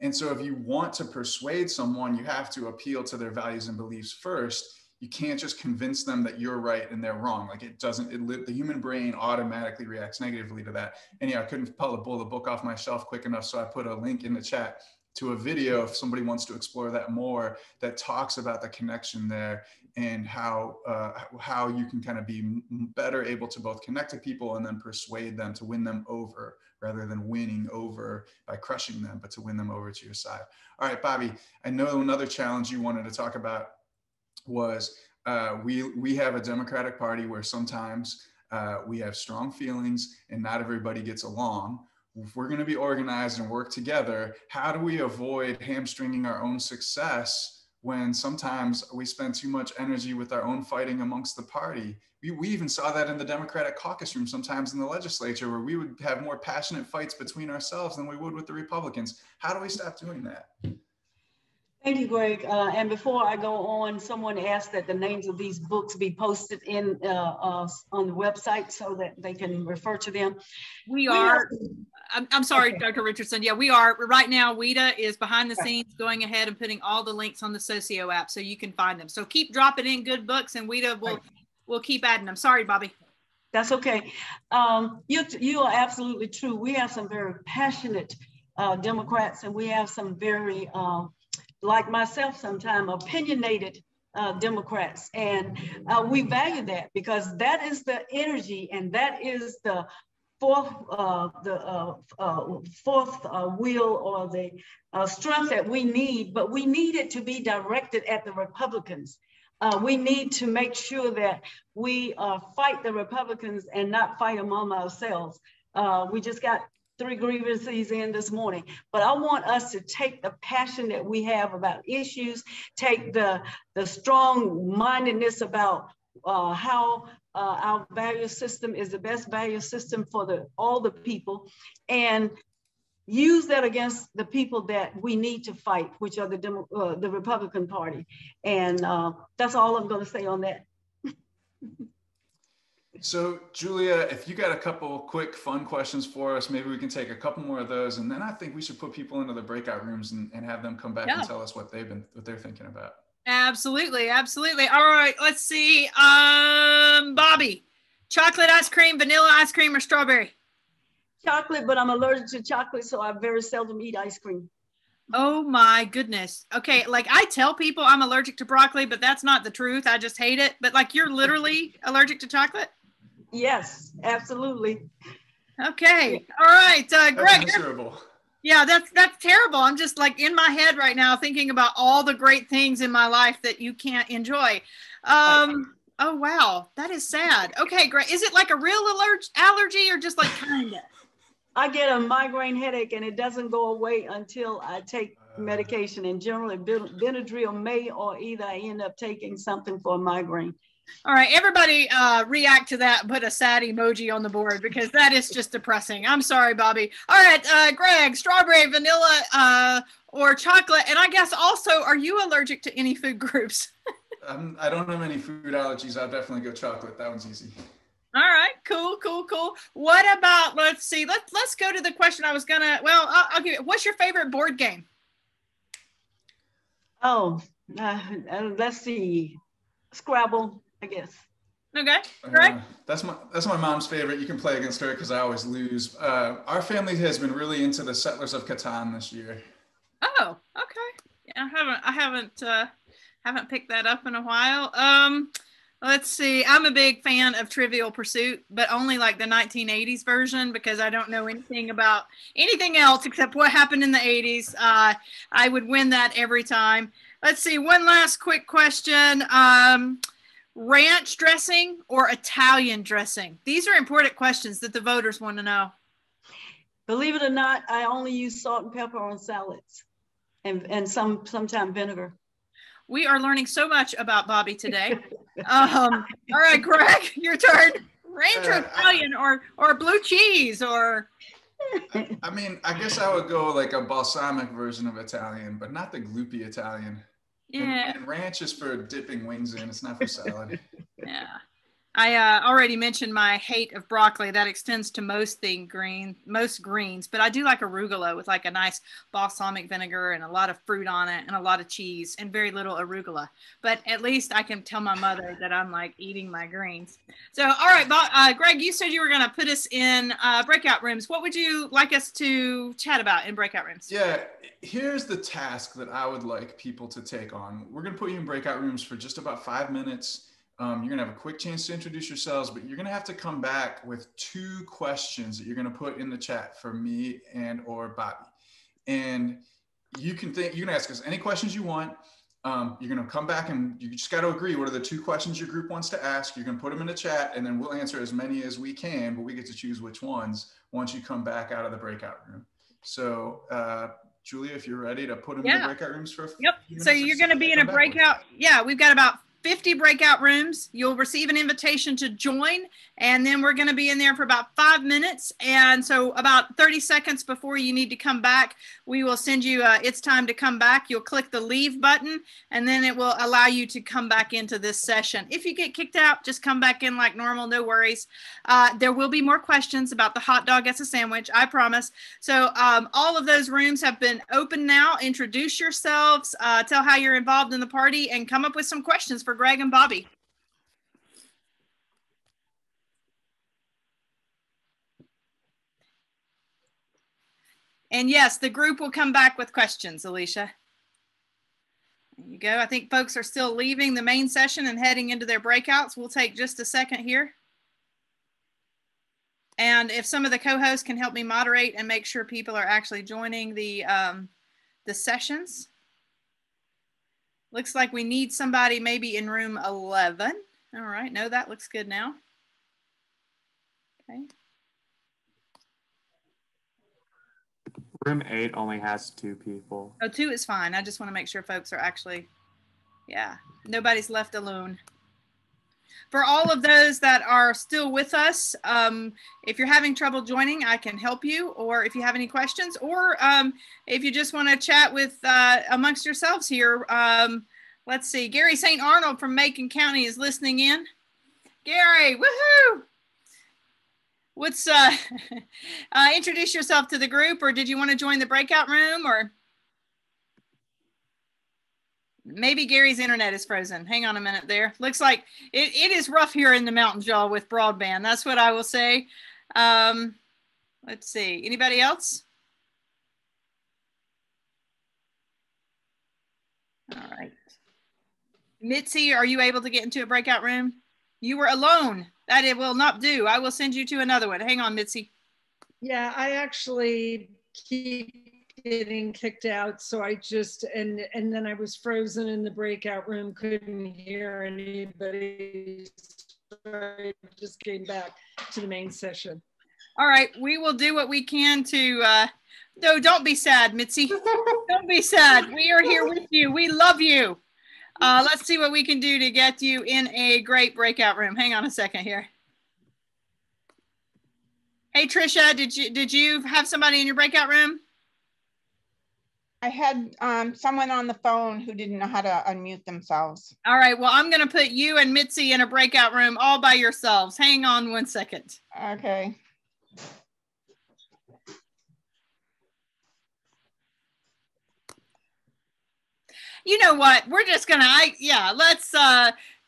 And so if you want to persuade someone, you have to appeal to their values and beliefs first. You can't just convince them that you're right and they're wrong. Like the human brain automatically reacts negatively to that. And yeah, I couldn't pull the book off my shelf quick enough, so I put a link in the chat to a video if somebody wants to explore that more, that talks about the connection there and how you can kind of be better able to both connect to people and then persuade them to win them over, rather than winning over by crushing them, but to win them over to your side. All right, Bobbie, I know another challenge you wanted to talk about was we have a Democratic Party where sometimes we have strong feelings and not everybody gets along. If we're going to be organized and work together, how do we avoid hamstringing our own success when sometimes we spend too much energy with our own fighting amongst the party? We even saw that in the Democratic caucus room sometimes in the legislature, where we would have more passionate fights between ourselves than we would with the Republicans. How do we stop doing that? Thank you, Graig. And before I go on, someone asked that the names of these books be posted in on the website so that they can refer to them. We are. I'm sorry, okay. Dr. Richardson. Yeah, we are. Right now, WIDA is behind the scenes going ahead and putting all the links on the Socio app so you can find them. So keep dropping in good books and WIDA will keep adding them. Sorry, Bobbie. That's okay. You are absolutely true. We have some very passionate Democrats, and we have some very like myself, sometimes opinionated Democrats. And we value that because that is the energy and that is the fourth wheel or the strength that we need, but we need it to be directed at the Republicans. We need to make sure that we fight the Republicans and not fight among ourselves. We just got 3 grievances in this morning, but I want us to take the passion that we have about issues, take the strong mindedness about how our value system is the best value system for all the people, and use that against the people that we need to fight, which are the Republican Party. And that's all I'm going to say on that. So Julia, if you got a couple quick fun questions for us, maybe we can take a couple more of those, and then I think we should put people into the breakout rooms and have them come back and tell us what they're thinking about. Absolutely, absolutely. All right, let's see. Bobbie, chocolate ice cream, vanilla ice cream, or strawberry? Chocolate, but I'm allergic to chocolate, so I very seldom eat ice cream. Oh my goodness. Okay, like I tell people I'm allergic to broccoli, but that's not the truth. I just hate it. But like you're literally allergic to chocolate? Yes, absolutely. Okay. All right, Graig. That's miserable. Yeah, that's terrible. I'm just like in my head right now thinking about all the great things in my life that you can't enjoy. Oh wow, that is sad. Okay, great. Is it like a real allergy or just like kind of? I get a migraine headache and it doesn't go away until I take medication, and generally Benadryl may, or either I end up taking something for a migraine. All right, everybody react to that and put a sad emoji on the board because that is just depressing. I'm sorry, Bobbie. All right, Graig, strawberry, vanilla, or chocolate. And I guess also, are you allergic to any food groups? I don't have any food allergies. I'll definitely go chocolate. That one's easy. All right, cool. What about, let's see, let's go to the question I was gonna, well, I'll give you, what's your favorite board game? Oh, let's see, Scrabble, I guess. Okay, Graig? That's my mom's favorite. You can play against her because I always lose. Our family has been really into the Settlers of Catan this year. Oh, okay. Yeah, I haven't picked that up in a while. Let's see. I'm a big fan of Trivial Pursuit, but only like the 1980s version because I don't know anything about anything else except what happened in the 80s. I would win that every time. Let's see. One last quick question. Ranch dressing or Italian dressing? These are important questions that the voters want to know. Believe it or not, I only use salt and pepper on salads and sometimes vinegar. We are learning so much about Bobbie today. All right, Graig, your turn. Ranch or Italian or blue cheese or... I mean, I guess I would go like a balsamic version of Italian, but not the gloopy Italian. Yeah. And ranch is for dipping wings in. It's not for salad. Yeah. I already mentioned my hate of broccoli. That extends to most greens, but I do like arugula with like a nice balsamic vinegar and a lot of fruit on it and a lot of cheese and very little arugula. But at least I can tell my mother that I'm like eating my greens. So, all right, Graig, you said you were going to put us in breakout rooms. What would you like us to chat about in breakout rooms? Yeah, here's the task that I would like people to take on. We're going to put you in breakout rooms for just about 5 minutes. You're going to have a quick chance to introduce yourselves, but you're going to have to come back with 2 questions that you're going to put in the chat for me and or Bobbie. And you can ask us any questions you want. You're going to come back and you just got to agree what are the 2 questions your group wants to ask. You're going to put them in the chat and then we'll answer as many as we can, but we get to choose which ones once you come back out of the breakout room. So Julia, if you're ready to put them in the breakout rooms for a few minutes. So you're going to be in a breakout. Yeah, we've got about 50 breakout rooms. You'll receive an invitation to join, and then we're going to be in there for about 5 minutes. And so about 30 seconds before you need to come back, we will send you it's time to come back. You'll click the leave button, and then it will allow you to come back into this session. If you get kicked out, just come back in like normal, no worries. There will be more questions about the hot dog as a sandwich, I promise. So all of those rooms have been open now. Introduce yourselves, tell how you're involved in the party, and come up with some questions for Graig and Bobbie. And yes, the group will come back with questions, Alicia. There you go. I think folks are still leaving the main session and heading into their breakouts. We'll take just a second here. And if some of the co-hosts can help me moderate and make sure people are actually joining the sessions. Looks like we need somebody maybe in room 11. All right, no, that looks good now. Okay. Room 8 only has 2 people. Oh, 2 is fine. I just want to make sure folks are actually, yeah, nobody's left alone. For all of those that are still with us, if you're having trouble joining, I can help you, or if you have any questions, or if you just want to chat with amongst yourselves here. Let's see, Gary St. Arnold from Macon County is listening in. Gary, woohoo! What's introduce yourself to the group, or did you want to join the breakout room, or maybe Gary's internet is frozen. Hang on a minute there. Looks like it is rough here in the mountains, y'all, with broadband. That's what I will say. Let's see. Anybody else? All right. Mitzi, are you able to get into a breakout room? You were alone. That it will not do. I will send you to another one. Hang on, Mitzi. Yeah, I actually keep getting kicked out, so I just and then I was frozen in the breakout room, couldn't hear anybody, so I just came back to the main session. All right, we will do what we can to no, don't be sad, Mitzi. Don't be sad. We are here with you. We love you. Let's see what we can do to get you in a great breakout room. Hang on a second here. Hey Trisha, did you have somebody in your breakout room? I had someone on the phone who didn't know how to unmute themselves. All right, well, I'm going to put you and Mitzi in a breakout room all by yourselves. Hang on one second. Okay. You know what? We're just going to, let's,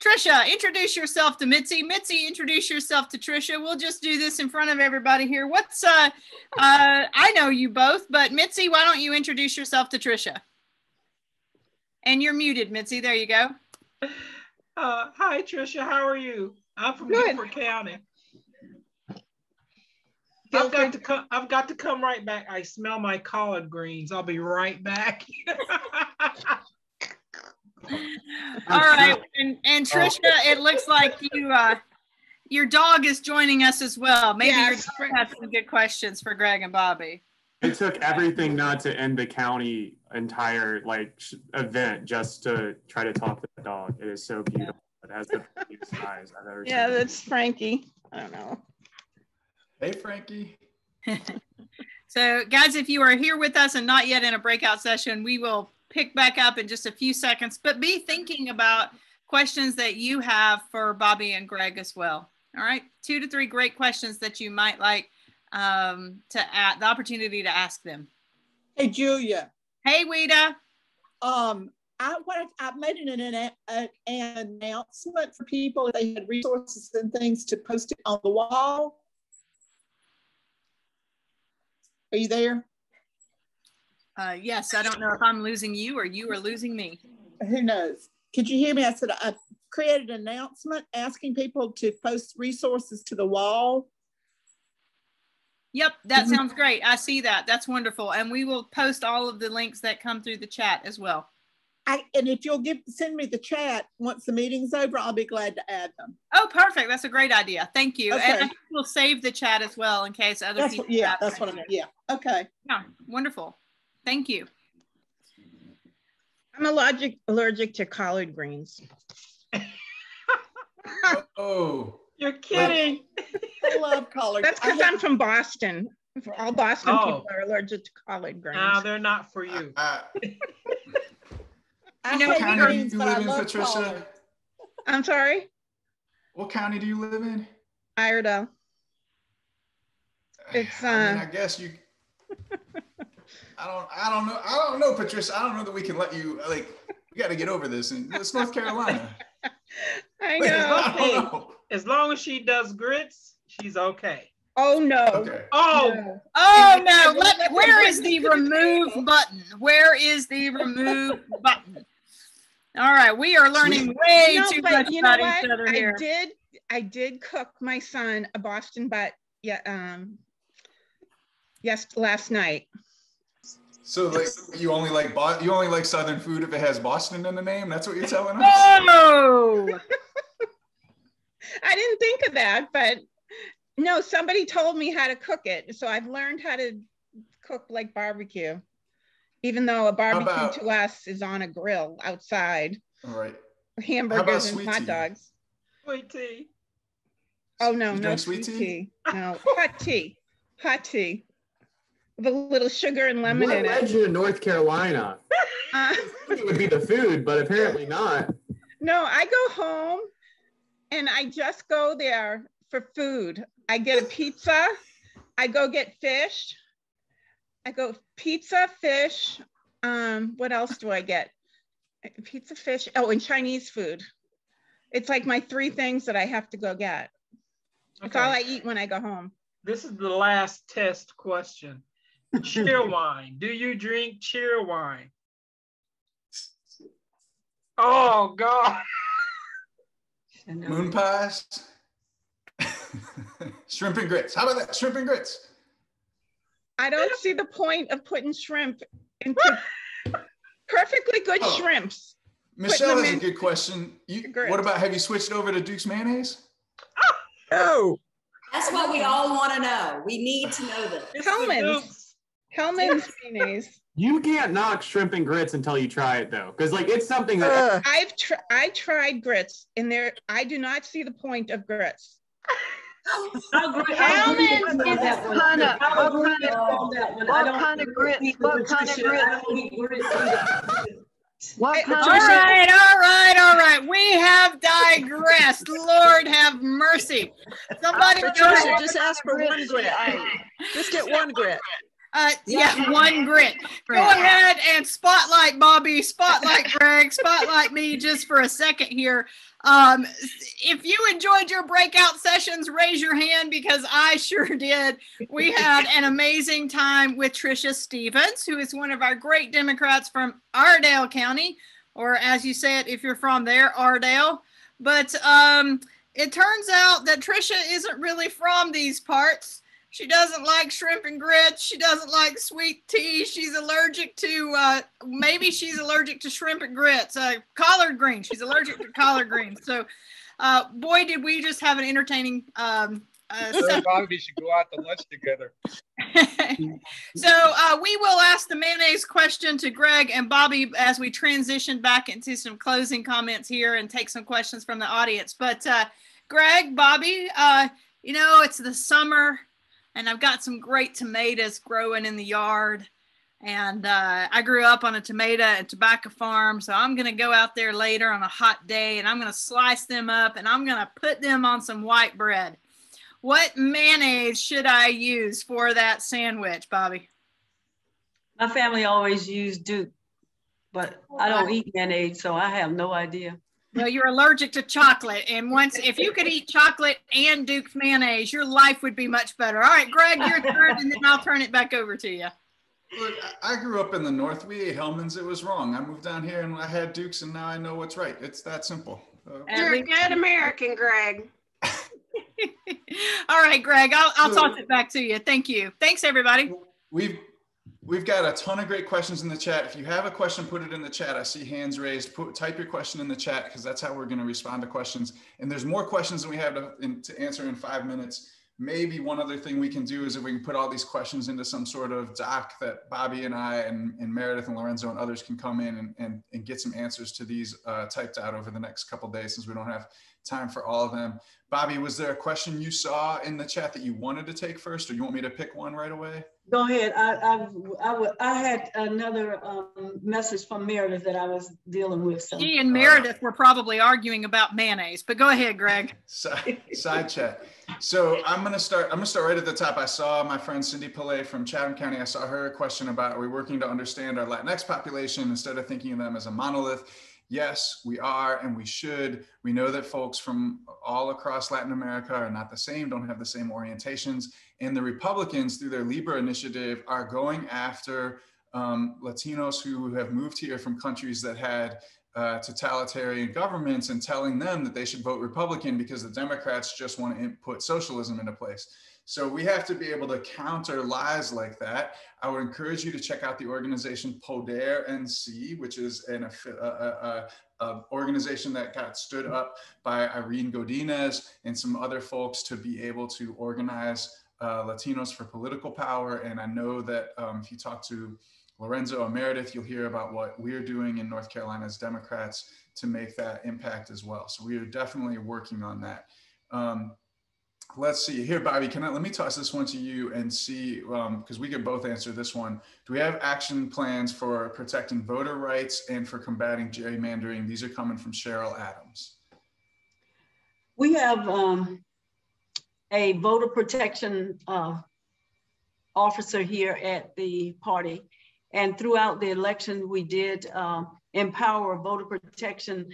Trisha, introduce yourself to Mitzi. Mitzi, introduce yourself to Trisha. We'll just do this in front of everybody here. What's, I know you both, but Mitzi, why don't you introduce yourself to Trisha? And you're muted, Mitzi. There you go. Hi, Tricia. How are you? I'm from Guilford County. I've got to come right back. I smell my collard greens. I'll be right back. All right, and Tricia, it looks like you your dog is joining us as well. Maybe your dog has some good questions for Graig and Bobbie. It took everything not to end the county entire event just to try to talk to the dog. It is so beautiful. It has the prettiest eyes I've ever seen. Yeah, that's Frankie. I don't know. Hey, Frankie. So, guys, if you are here with us and not yet in a breakout session, we will pick back up in just a few seconds. But be thinking about questions that you have for Bobbie and Graig as well. All right, 2 to 3 great questions that you might like to add, the opportunity to ask them. Hey, Julia. Hey, Weta. I made an announcement for people if they had resources and things to post it on the wall. Are you there? Yes, I don't know if I'm losing you or you are losing me. Who knows? Could you hear me? I said I created an announcement asking people to post resources to the wall. Yep, that sounds great. I see that. That's wonderful. And we will post all of the links that come through the chat as well. And if you'll send me the chat once the meeting's over, I'll be glad to add them. Oh, perfect. That's a great idea. Thank you. Okay. And I will save the chat as well in case other people. Yeah, that's what I'm. Yeah. Okay. Yeah, wonderful. Thank you. I'm allergic to collard greens. Oh, you're kidding. I love collard. That's because I'm from Boston. All Boston people are allergic to collard greens. No, they're not for you. What county do you live in, Patricia? Collard. I'm sorry? What county do you live in? Iredell. It's I mean, I guess you I don't know, Patricia. I don't know that we can let you, we got to get over this. And it's North Carolina. I know. As long as she does grits, she's okay. Oh, no. Okay. Oh. No. Oh, no. Where is the remove button? Where is the remove button? All right. We are learning way too much about each other here. I did cook my son a Boston butt last night. So you only like Southern food if it has Boston in the name? That's what you're telling us? No! I didn't think of that, but no, somebody told me how to cook it. So I've learned how to cook like barbecue, even though a barbecue to us is on a grill outside. All right. Hamburgers and hot dogs. Sweet tea. Oh, no, no sweet tea. No, hot tea. Hot tea. With a little sugar and lemon in it. What led you to North Carolina? It would be the food, but apparently not. No, I go home and I just go there for food. I get a pizza. I go get fish. I go pizza, fish. What else do I get? Pizza, fish. Oh, and Chinese food. It's like my 3 things that I have to go get. It's all I eat when I go home. This is the last test question. Cheer wine. Do you drink cheer wine? Oh, God. Moon pies. Shrimp and grits. How about that? Shrimp and grits. I don't see the point of putting shrimp into perfectly good shrimps. Michelle has a good question. What about, have you switched over to Duke's mayonnaise? Oh. That's what we all want to know. We need to know this. Hellman's mayonnaise. You can't knock shrimp and grits until you try it, though, because it's something that I tried grits, and I do not see the point of grits. Hellman's is what kind of grits? All right. We have digressed. Lord have mercy. Somebody just ask for one grit. Just get one grit. Yeah, one grit. Go ahead and spotlight Bobbie, spotlight Graig, spotlight me just for a second here. If you enjoyed your breakout sessions, raise your hand because I sure did. We had an amazing time with Tricia Stevens, who is one of our great Democrats from Iredell County. or as you say it, if you're from there, Ardale. But it turns out that Trisha isn't really from these parts. She doesn't like shrimp and grits. She doesn't like sweet tea. She's allergic to, maybe she's allergic to shrimp and grits. Collard greens. She's allergic to collard greens. So, boy, did we just have an entertaining Bobbie should go out to lunch together. So we will ask the mayonnaise question to Graig and Bobbie as we transition back into some closing comments here and take some questions from the audience. But Graig, Bobbie, you know, it's the summer and I've got some great tomatoes growing in the yard. And I grew up on a tomato and tobacco farm. So I'm going to go out there later on a hot day and I'm going to slice them up and I'm going to put them on some white bread. What mayonnaise should I use for that sandwich, Bobbie? My family always used Duke, but I don't eat mayonnaise, so I have no idea. Well, you're allergic to chocolate, and if you could eat chocolate and Duke's mayonnaise, your life would be much better. All right, Graig, your turn, and then I'll turn it back over to you. Look, I grew up in the North. We ate Hellman's. It was wrong. I moved down here and I had Duke's, and now I know what's right. It's that simple. You're a good American, Graig. All right, Graig, I'll toss it back to you. Thank you. Thanks, everybody. We've got a ton of great questions in the chat. If you have a question, put it in the chat. I see hands raised. Type your question in the chat because that's how we're going to respond to questions. And there's more questions than we have to answer in 5 minutes. Maybe one other thing we can do is if we can put all these questions into some sort of doc that Bobbie and I and Meredith and Lorenzo and others can come in and get some answers to these typed out over the next couple of days since we don't have time for all of them. Bobbie, was there a question you saw in the chat that you wanted to take first, or you want me to pick one right away? Go ahead. I had another message from Meredith that I was dealing with. So. She and Meredith were probably arguing about mayonnaise, but go ahead, Graig. Side chat. So I'm gonna start right at the top. I saw my friend Cindy Pillay from Chatham County. I saw her question about, are we working to understand our Latinx population instead of thinking of them as a monolith? Yes, we are, and we should. We know that folks from all across Latin America are not the same, don't have the same orientations. And the Republicans, through their Libra initiative, are going after Latinos who have moved here from countries that had totalitarian governments and telling them that they should vote Republican because the Democrats just want to put socialism into place. So we have to be able to counter lies like that. I would encourage you to check out the organization Poder NC, which is an organization that got stood up by Irene Godinez and some other folks to be able to organize Latinos for political power. And I know that if you talk to Lorenzo or Meredith, you'll hear about what we're doing in North Carolina as Democrats to make that impact as well. So we are definitely working on that. Let's see here, Bobbie, let me toss this one to you and see, because we can both answer this one. Do we have action plans for protecting voter rights and for combating gerrymandering? These are coming from Cheryl Adams. We have a voter protection officer here at the party. And throughout the election, we did empower voter protection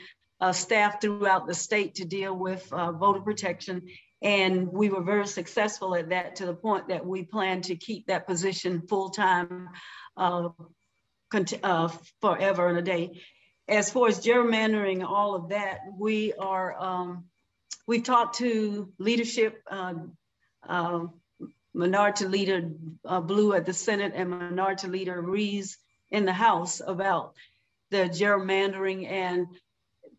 staff throughout the state to deal with voter protection. And we were very successful at that, to the point that we plan to keep that position full-time forever and a day. As far as gerrymandering, all of that, we talked to leadership, Minority Leader Blue at the Senate and Minority Leader Rees in the House about the gerrymandering, and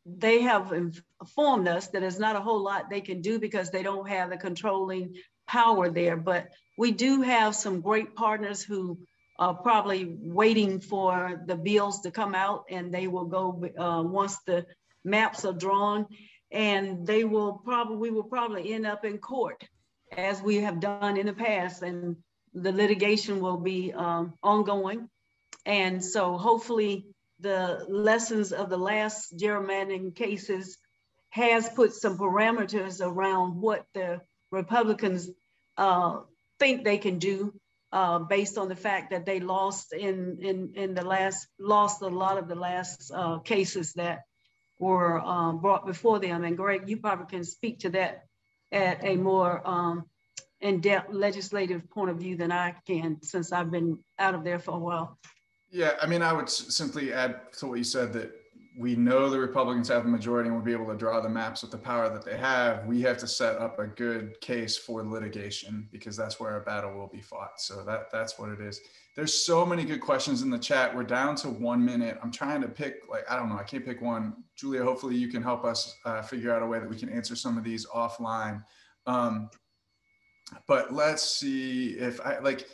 they have informed us that there's not a whole lot they can do because they don't have the controlling power there. But we do have some great partners who are probably waiting for the bills to come out, and they will go once the maps are drawn, and we will probably end up in court as we have done in the past, and the litigation will be ongoing. And so hopefully the lessons of the last gerrymandering cases has put some parameters around what the Republicans think they can do based on the fact that they lost a lot of the last cases that were brought before them. And Graig, you probably can speak to that at a more in-depth legislative point of view than I can, since I've been out of there for a while. Yeah, I mean, I would simply add to what you said that we know the Republicans have the majority and will be able to draw the maps with the power that they have. We have to set up a good case for litigation, because that's where our battle will be fought. So that's what it is. There's so many good questions in the chat. We're down to 1 minute. I'm trying to pick, like, I don't know, I can't pick one. Julia, hopefully you can help us figure out a way that we can answer some of these offline. But let's see if Graig,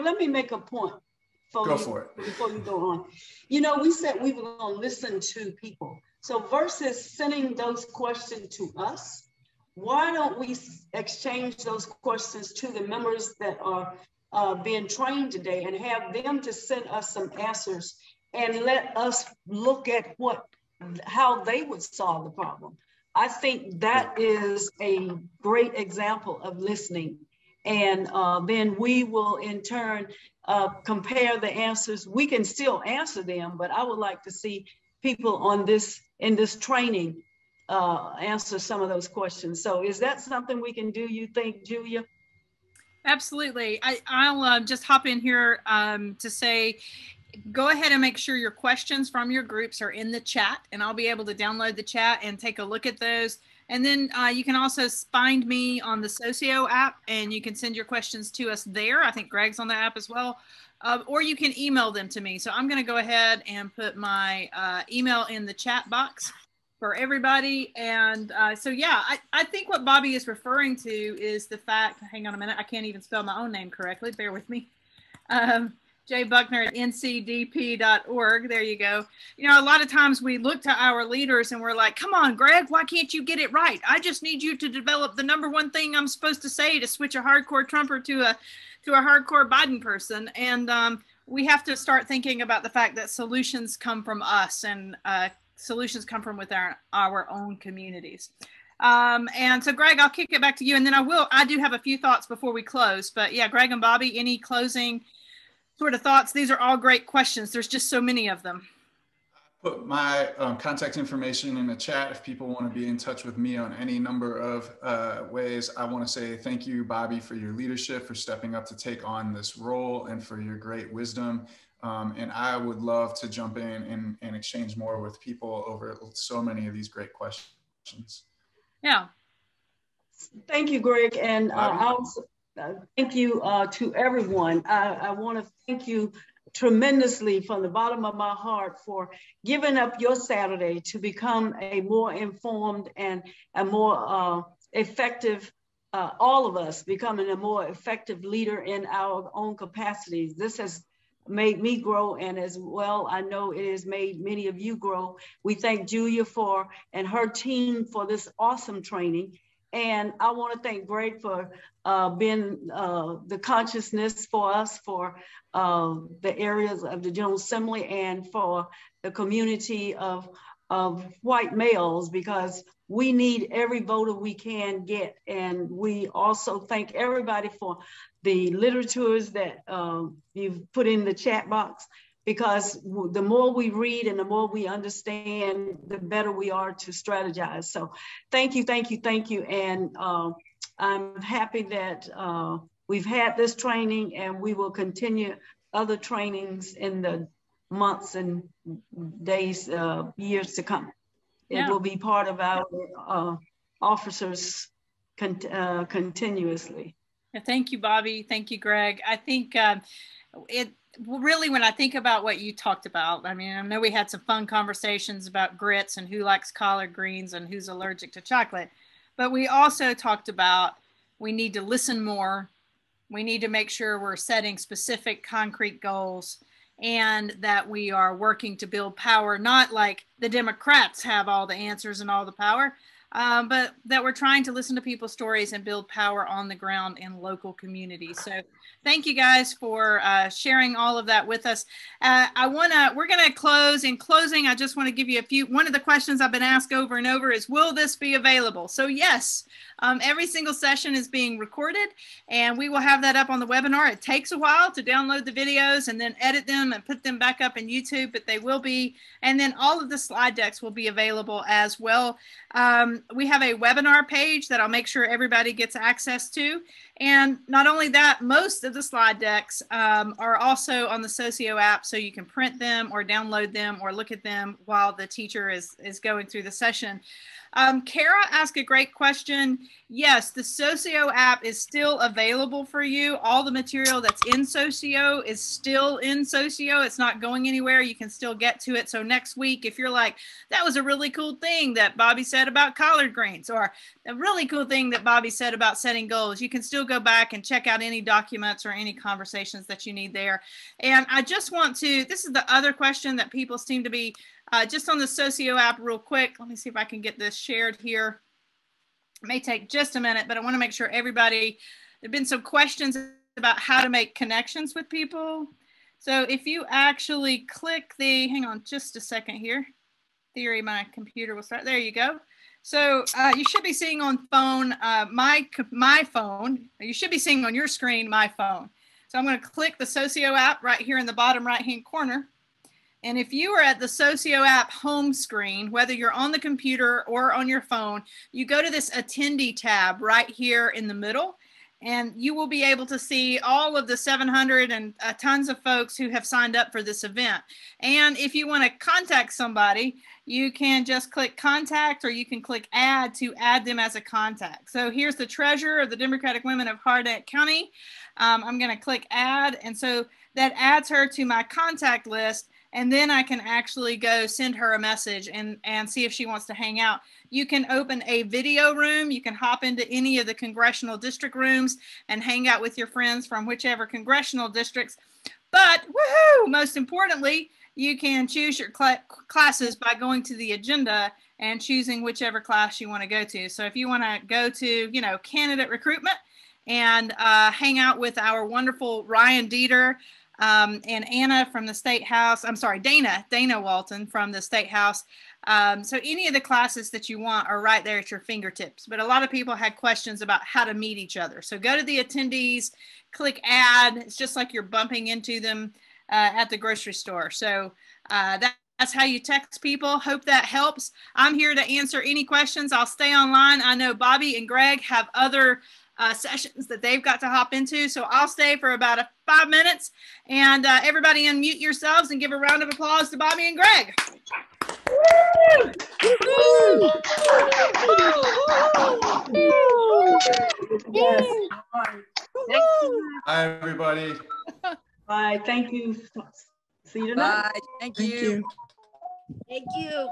let me make a point. Before you go on. You know, we said we were going to listen to people. So versus sending those questions to us, why don't we exchange those questions to the members that are being trained today and have them to send us some answers and let us look at how they would solve the problem. I think that is a great example of listening. And then we will in turn compare the answers. We can still answer them, but I would like to see people in this training answer some of those questions. So is that something we can do, you think, Julia? Absolutely. I'll just hop in here to say, go ahead and make sure your questions from your groups are in the chat, and I'll be able to download the chat and take a look at those. And then you can also find me on the Socio app, and you can send your questions to us there. I think Greg's on the app as well. Or you can email them to me. So I'm going to go ahead and put my email in the chat box for everybody. And so, yeah, I think what Bobbie is referring to is the fact, hang on a minute, I can't even spell my own name correctly. Bear with me. Jay Buckner at ncdp.org. There you go. You know, a lot of times we look to our leaders and we're like, come on, Graig, why can't you get it right? I just need you to develop the number one thing I'm supposed to say to switch a hardcore Trumper to a hardcore Biden person. And we have to start thinking about the fact that solutions come from us, and solutions come from within our own communities. And so, Graig, I'll kick it back to you. And then I do have a few thoughts before we close. But yeah, Graig and Bobbie, any closing sort of thoughts? These are all great questions. There's just so many of them. Put my contact information in the chat if people want to be in touch with me on any number of ways. I want to say thank you, Bobbie, for your leadership, for stepping up to take on this role, and for your great wisdom. And I would love to jump in and exchange more with people over so many of these great questions. Yeah. Thank you, Graig. And thank you to everyone. I want to thank you tremendously from the bottom of my heart for giving up your Saturday to become a more informed and a more effective, all of us becoming a more effective leader in our own capacities. This has made me grow, and as well, I know it has made many of you grow. We thank Julia and her team for this awesome training. And I want to thank Graig for being the consciousness for us, for the areas of the General Assembly, and for the community of white males, because we need every voter we can get. And we also thank everybody for the literatures that you've put in the chat box, because the more we read and the more we understand, the better we are to strategize. So thank you, thank you, thank you. And I'm happy that we've had this training, and we will continue other trainings in the months and days, years to come. It will be part of our officers continuously. Thank you, Bobbie. Thank you, Graig. I think really, when I think about what you talked about, I mean, I know we had some fun conversations about grits and who likes collard greens and who's allergic to chocolate, but we also talked about we need to listen more. We need to make sure we're setting specific concrete goals, and that we are working to build power, not like the Democrats have all the answers and all the power, but that we're trying to listen to people's stories and build power on the ground in local communities. So thank you guys for sharing all of that with us. We're gonna close. In closing, I just wanna give you one of the questions I've been asked over and over is, will this be available? So yes, every single session is being recorded, and we will have that up on the webinar. It takes a while to download the videos and then edit them and put them back up in YouTube, but they will be. And then all of the slide decks will be available as well. We have a webinar page that I'll make sure everybody gets access to. And not only that, most of the slide decks are also on the Socio app, so you can print them or download them or look at them while the teacher is going through the session. Kara asked a great question. Yes, the Socio app is still available for you. All the material that's in Socio is still in Socio. It's not going anywhere. You can still get to it. So next week, if you're like, that was a really cool thing that Bobbie said about collard greens, or a really cool thing that Bobbie said about setting goals, you can still go back and check out any documents or any conversations that you need there. And I just want to, this is the other question that people seem to be just on the Socio app real quick. Let me see if I can get this shared here. It may take just a minute, but I want to make sure everybody, there've been some questions about how to make connections with people. So if you actually click the, hang on just a second here. Theory, my computer will start. There you go. So you should be seeing on phone, my phone. You should be seeing on your screen, my phone. So I'm going to click the Socio app right here in the bottom right-hand corner. And if you are at the Socio app home screen, whether you're on the computer or on your phone, you go to this attendee tab right here in the middle, and you will be able to see all of the 700 and tons of folks who have signed up for this event. And if you want to contact somebody, you can just click contact, or you can click add to add them as a contact. So here's the treasurer of the Democratic Women of Hardin County. I'm going to click add. And so that adds her to my contact list. And then I can actually go send her a message and see if she wants to hang out. You can open a video room. You can hop into any of the congressional district rooms and hang out with your friends from whichever congressional districts. But woohoo, most importantly, you can choose your classes by going to the agenda and choosing whichever class you want to go to. So if you want to go to, you know, candidate recruitment and hang out with our wonderful Ryan Dieter, and Anna from the State House, I'm sorry, Dana Walton from the State House. So any of the classes that you want are right there at your fingertips. But a lot of people had questions about how to meet each other. So go to the attendees, click add. It's just like you're bumping into them at the grocery store. So that's how you text people. Hope that helps. I'm here to answer any questions. I'll stay online. I know Bobbie and Graig have other sessions that they've got to hop into. So I'll stay for about 5 minutes, and everybody unmute yourselves and give a round of applause to Bobbie and Graig. Hi, everybody. Bye. Thank you. See you tonight. Bye. Thank you. Thank you.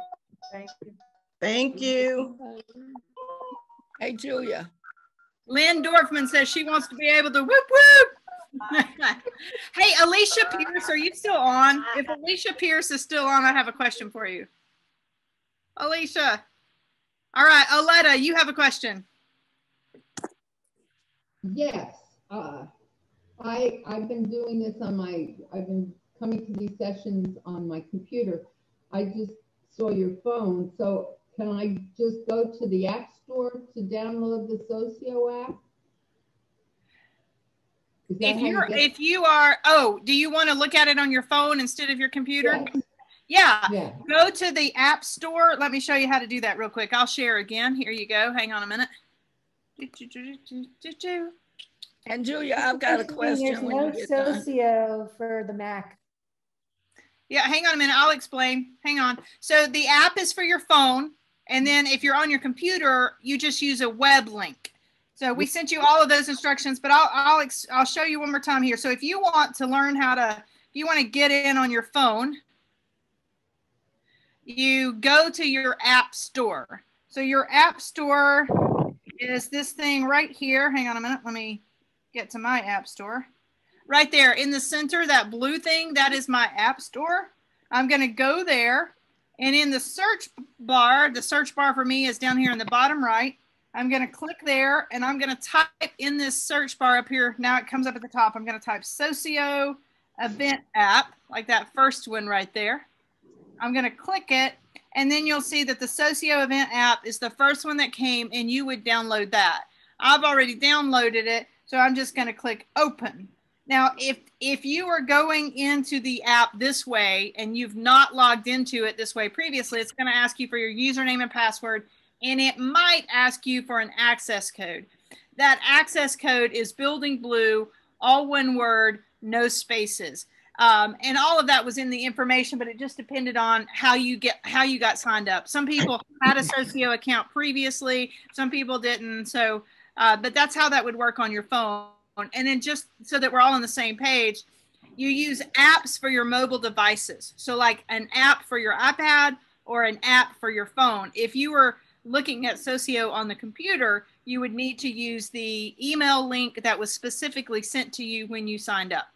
Thank you. Thank you. Hey, Julia. Lynn Dorfman says she wants to be able to whoop whoop. Hey, Alicia Pierce, are you still on? If Alicia Pierce is still on, I have a question for you. Alicia. All right, Aletta, you have a question. Yes. I've been doing this on I've been coming to these sessions on my computer. I just saw your phone. So can I just go to the App Store to download the Socio app? If you are, do you want to look at it on your phone instead of your computer? Yes. Yeah. Go to the App Store. Let me show you how to do that real quick. I'll share again. Here you go. Hang on a minute. And Julia, I've got a question. There's no Socio for the Mac. Yeah, hang on a minute. I'll explain. Hang on. So the app is for your phone. And then if you're on your computer, you just use a web link. So we sent you all of those instructions, but I'll show you one more time here. So if you want to learn if you want to get in on your phone, you go to your App Store. So your App Store is this thing right here. Hang on a minute. Let me get to my App Store. Right there in the center, that blue thing, that is my App Store. I'm going to go there. And in the search bar for me is down here in the bottom right. I'm going to click there, and I'm going to type in this search bar up here. Now it comes up at the top. I'm going to type Socio Event App, like that first one right there. I'm going to click it, and then you'll see that the Socio Event App is the first one that came, and you would download that. I've already downloaded it, so I'm just going to click Open. Now, if you are going into the app this way and you've not logged into it this way previously, it's going to ask you for your username and password, and it might ask you for an access code. that access code is building blue, all one word, no spaces. And all of that was in the information, but it just depended on how you got signed up. Some people had a Socio account previously, some people didn't. So, but that's how that would work on your phone. And then just so that we're all on the same page, you use apps for your mobile devices. So like an app for your iPad or an app for your phone. If you were looking at Socio on the computer, you would need to use the email link that was specifically sent to you when you signed up.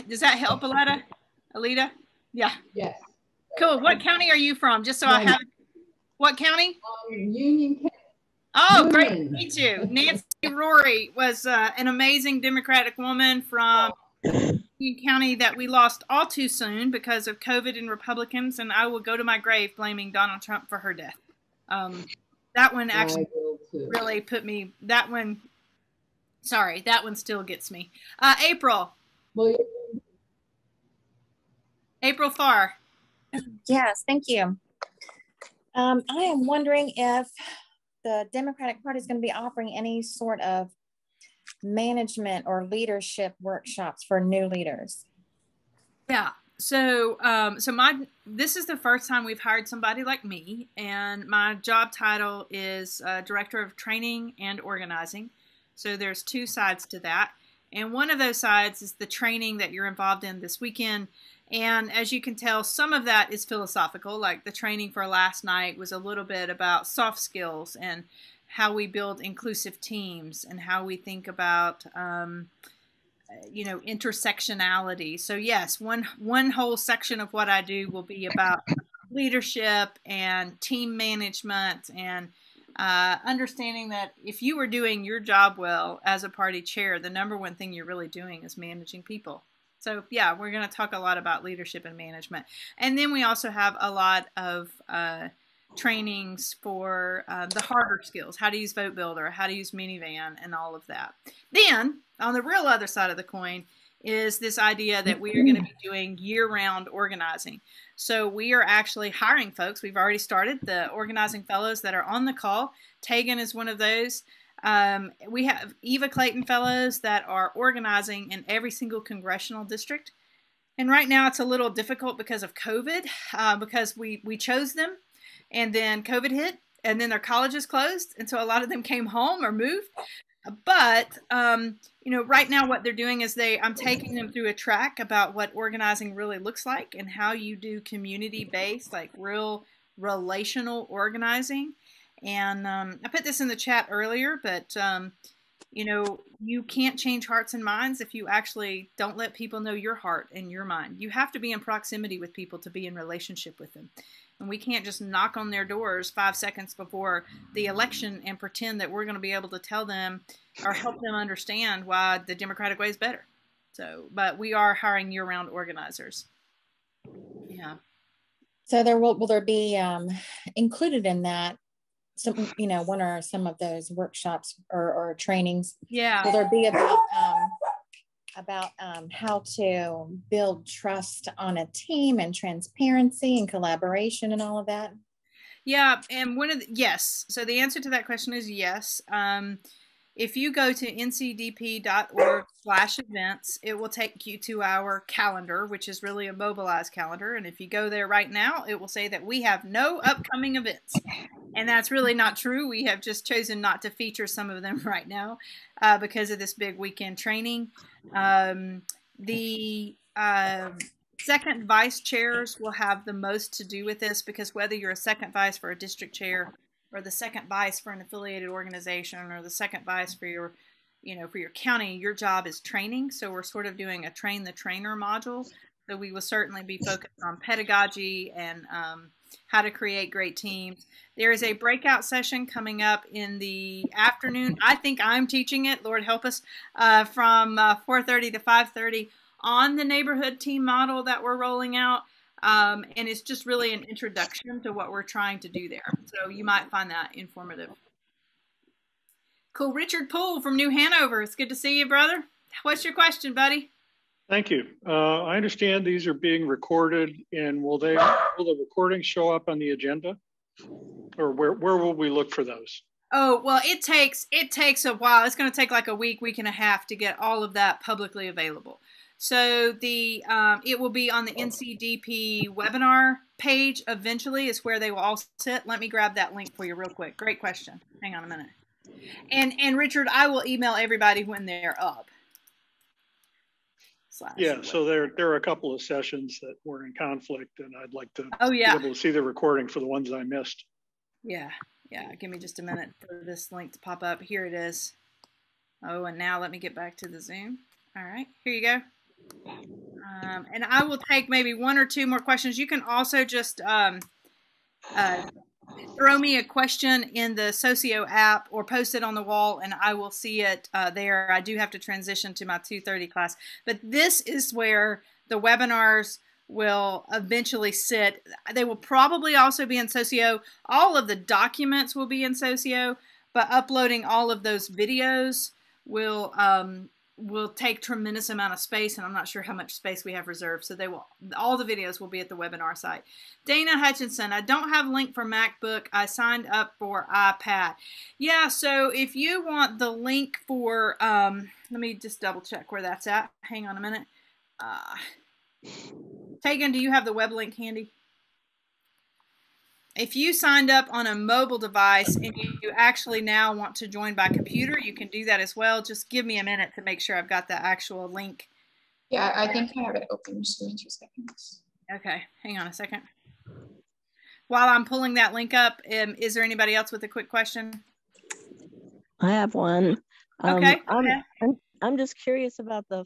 Does that help, Alita? Yeah. Yes. Cool. What county are you from? Just so I have. What county? Union County. Oh, great to meet you. Nancy Rory was an amazing Democratic woman from Union County that we lost all too soon because of COVID and Republicans, and I will go to my grave blaming Donald Trump for her death. That one actually really put me. That one still gets me. April. April Farr. Yes, thank you. I am wondering if the Democratic Party is going to be offering any sort of management or leadership workshops for new leaders. Yeah. So, this is the first time we've hired somebody like me, and my job title is Director of Training and Organizing. So there's two sides to that. And one of those sides is the training that you're involved in this weekend. And as you can tell, some of that is philosophical, like the training for last night was a little bit about soft skills and how we build inclusive teams and how we think about, intersectionality. So yes, one whole section of what I do will be about leadership and team management and understanding that if you were doing your job well as a party chair, the number one thing you're really doing is managing people. So yeah, we're going to talk a lot about leadership and management. And then we also have a lot of trainings for the harder skills, how to use Vote Builder, how to use Minivan, and all of that. Then on the real other side of the coin is this idea that we are going to be doing year-round organizing. So we are actually hiring folks. We've already started the organizing fellows that are on the call. Tegan is one of those. We have Eva Clayton fellows that are organizing in every single congressional district. And right now it's a little difficult because of COVID, because we chose them and then COVID hit and then their colleges closed. And so a lot of them came home or moved. But, right now what they're doing is I'm taking them through a track about what organizing really looks like and how you do community-based, like real relational organizing. And I put this in the chat earlier, but, you can't change hearts and minds if you actually don't let people know your heart and your mind. You have to be in proximity with people to be in relationship with them. And we can't just knock on their doors 5 seconds before the election and pretend that we're going to be able to tell them or help them understand why the Democratic way is better. So, but we are hiring year-round organizers. Yeah. So will there be included in that some, one or some of those workshops or trainings? Yeah. Will there be about how to build trust on a team and transparency and collaboration and all of that? Yeah, and yes. So the answer to that question is yes. If you go to ncdp.org/events, it will take you to our calendar, which is really a mobilized calendar. And if you go there right now, it will say that we have no upcoming events. And that's really not true. We have just chosen not to feature some of them right now because of this big weekend training. The second vice chairs will have the most to do with this because whether you're a second vice for a district chair or the second vice for an affiliated organization or the second vice for your, for your county, your job is training. So we're sort of doing a train the trainer module. So we will certainly be focused on pedagogy and how to create great teams. There is a breakout session coming up in the afternoon. I think I'm teaching it, Lord help us, from 4:30 to 5:30 on the neighborhood team model that we're rolling out. And it's just really an introduction to what we're trying to do there. So you might find that informative. Cool. Richard Poole from New Hanover. It's good to see you, brother. What's your question, buddy? Thank you. I understand these are being recorded, and will the recording show up on the agenda? Or where will we look for those? Oh, well, it takes a while. It's going to take like a week and a half to get all of that publicly available. So it will be on the NCDP webinar page eventually is where they will all sit. Let me grab that link for you real quick. Great question. Hang on a minute. And Richard, I will email everybody when they're up. Yeah, so there are a couple of sessions that were in conflict, and I'd like to be able to see the recording for the ones I missed. Yeah. Give me just a minute for this link to pop up. Here it is. Oh, and now let me get back to the Zoom. All right, here you go. And I will take maybe one or two more questions. You can also just throw me a question in the Socio app or post it on the wall, and I will see it there. I do have to transition to my 2:30 class. But this is where the webinars will eventually sit. They will probably also be in Socio. All of the documents will be in Socio, but uploading all of those videos will take tremendous amount of space, and I'm not sure how much space we have reserved. So all the videos will be at the webinar site. Dana Hutchinson, I don't have a link for MacBook. I signed up for iPad. Yeah, so if you want the link for, let me just double check where that's at. Hang on a minute. Tegan, do you have the web link handy? If you signed up on a mobile device and you actually now want to join by computer, you can do that as well. Just give me a minute to make sure I've got the actual link. Yeah, I think I have it open. Just give me 2 seconds. Okay, hang on a second. While I'm pulling that link up, is there anybody else with a quick question? I have one. Okay. I'm just curious about the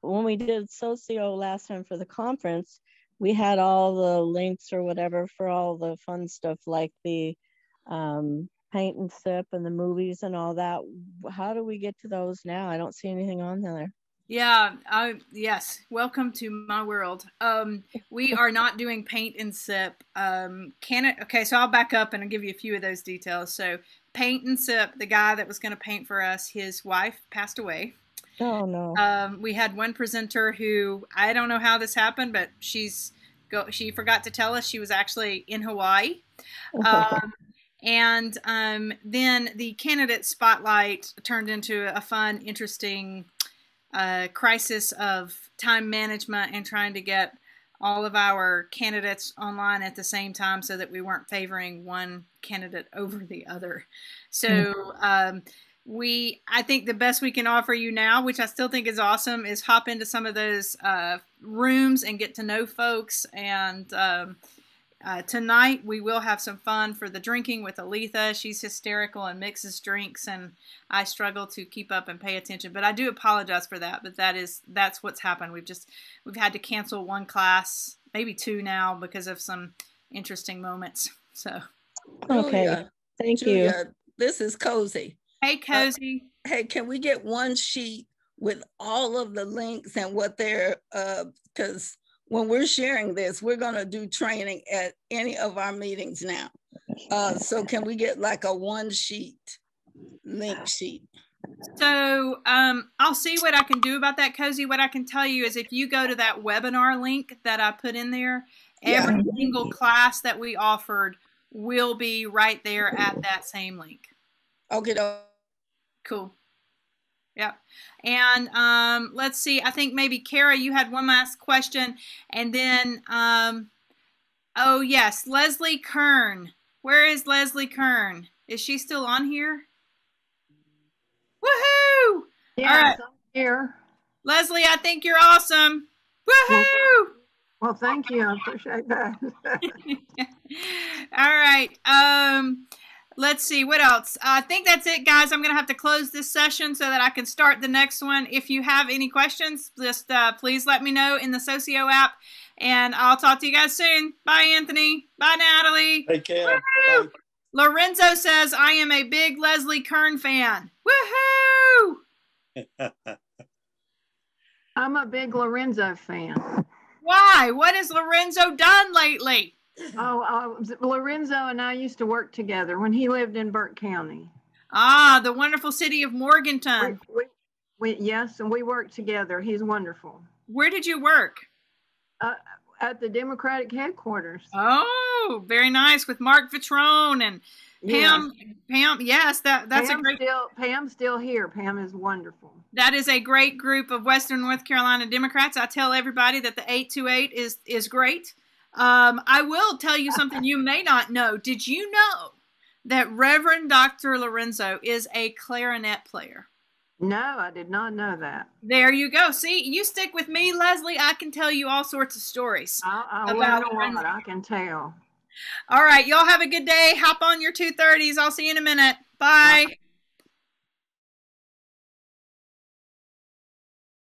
when we did Socio last time for the conference, we had all the links or whatever for all the fun stuff like the paint and sip and the movies and all that. How do we get to those now? I don't see anything on there. Yeah, yes. Welcome to my world. We are not doing paint and sip. Okay, so I'll back up and I'll give you a few of those details. So paint and sip, the guy that was going to paint for us, his wife passed away. Oh no. We had one presenter who, I don't know how this happened, but she forgot to tell us she was actually in Hawaii. And then the candidate spotlight turned into a fun, interesting crisis of time management and trying to get all of our candidates online at the same time so that we weren't favoring one candidate over the other. So I think the best we can offer you now, which I still think is awesome, is hop into some of those rooms and get to know folks. And tonight we will have some fun for the drinking with Aletha. She's hysterical and mixes drinks, and I struggle to keep up and pay attention. But I do apologize for that. But that's what's happened. We've had to cancel one class, maybe two now, because of some interesting moments. So okay, thank you. This is Cozy. Hey, Cozy. Hey, can we get one sheet with all of the links and what they're, because when we're sharing this, we're going to do training at any of our meetings now. So can we get like a one sheet, link sheet? So I'll see what I can do about that, Cozy. What I can tell you is if you go to that webinar link that I put in there, every single class that we offered will be right there at that same link. Okay. Cool. Yep. And let's see. I think maybe Kara, you had one last question, and then oh yes, Leslie Kern. Where is Leslie Kern? Is she still on here? Woohoo! Yes, all right. I'm here. Leslie, I think you're awesome. Woohoo! Well, thank you. I appreciate that. All right. Let's see, what else? I think that's it, guys. I'm going to have to close this session so that I can start the next one. If you have any questions, just please let me know in the Socio app, and I'll talk to you guys soon. Bye, Anthony. Bye, Natalie. Take care. Bye. Lorenzo says, I am a big Leslie Kern fan. Woohoo! I'm a big Lorenzo fan. Why? What has Lorenzo done lately? Lorenzo and I used to work together when he lived in Burke County. Ah, the wonderful city of Morganton. Yes, and we worked together. He's wonderful. Where did you work? At the Democratic headquarters. Oh, Woo! Very nice with Mark Vitrone and Pam. Yes. Pam, yes, that's a great. Pam's still here. Pam is wonderful. That is a great group of Western North Carolina Democrats. I tell everybody that the 828 is great. I will tell you something you may not know. Did you know that Reverend Dr. Lorenzo is a clarinet player? No, I did not know that. There you go. See, you stick with me, Leslie. I can tell you all sorts of stories. I learn a lot, I can tell. All right, y'all have a good day. Hop on your 230s. I'll see you in a minute. Bye.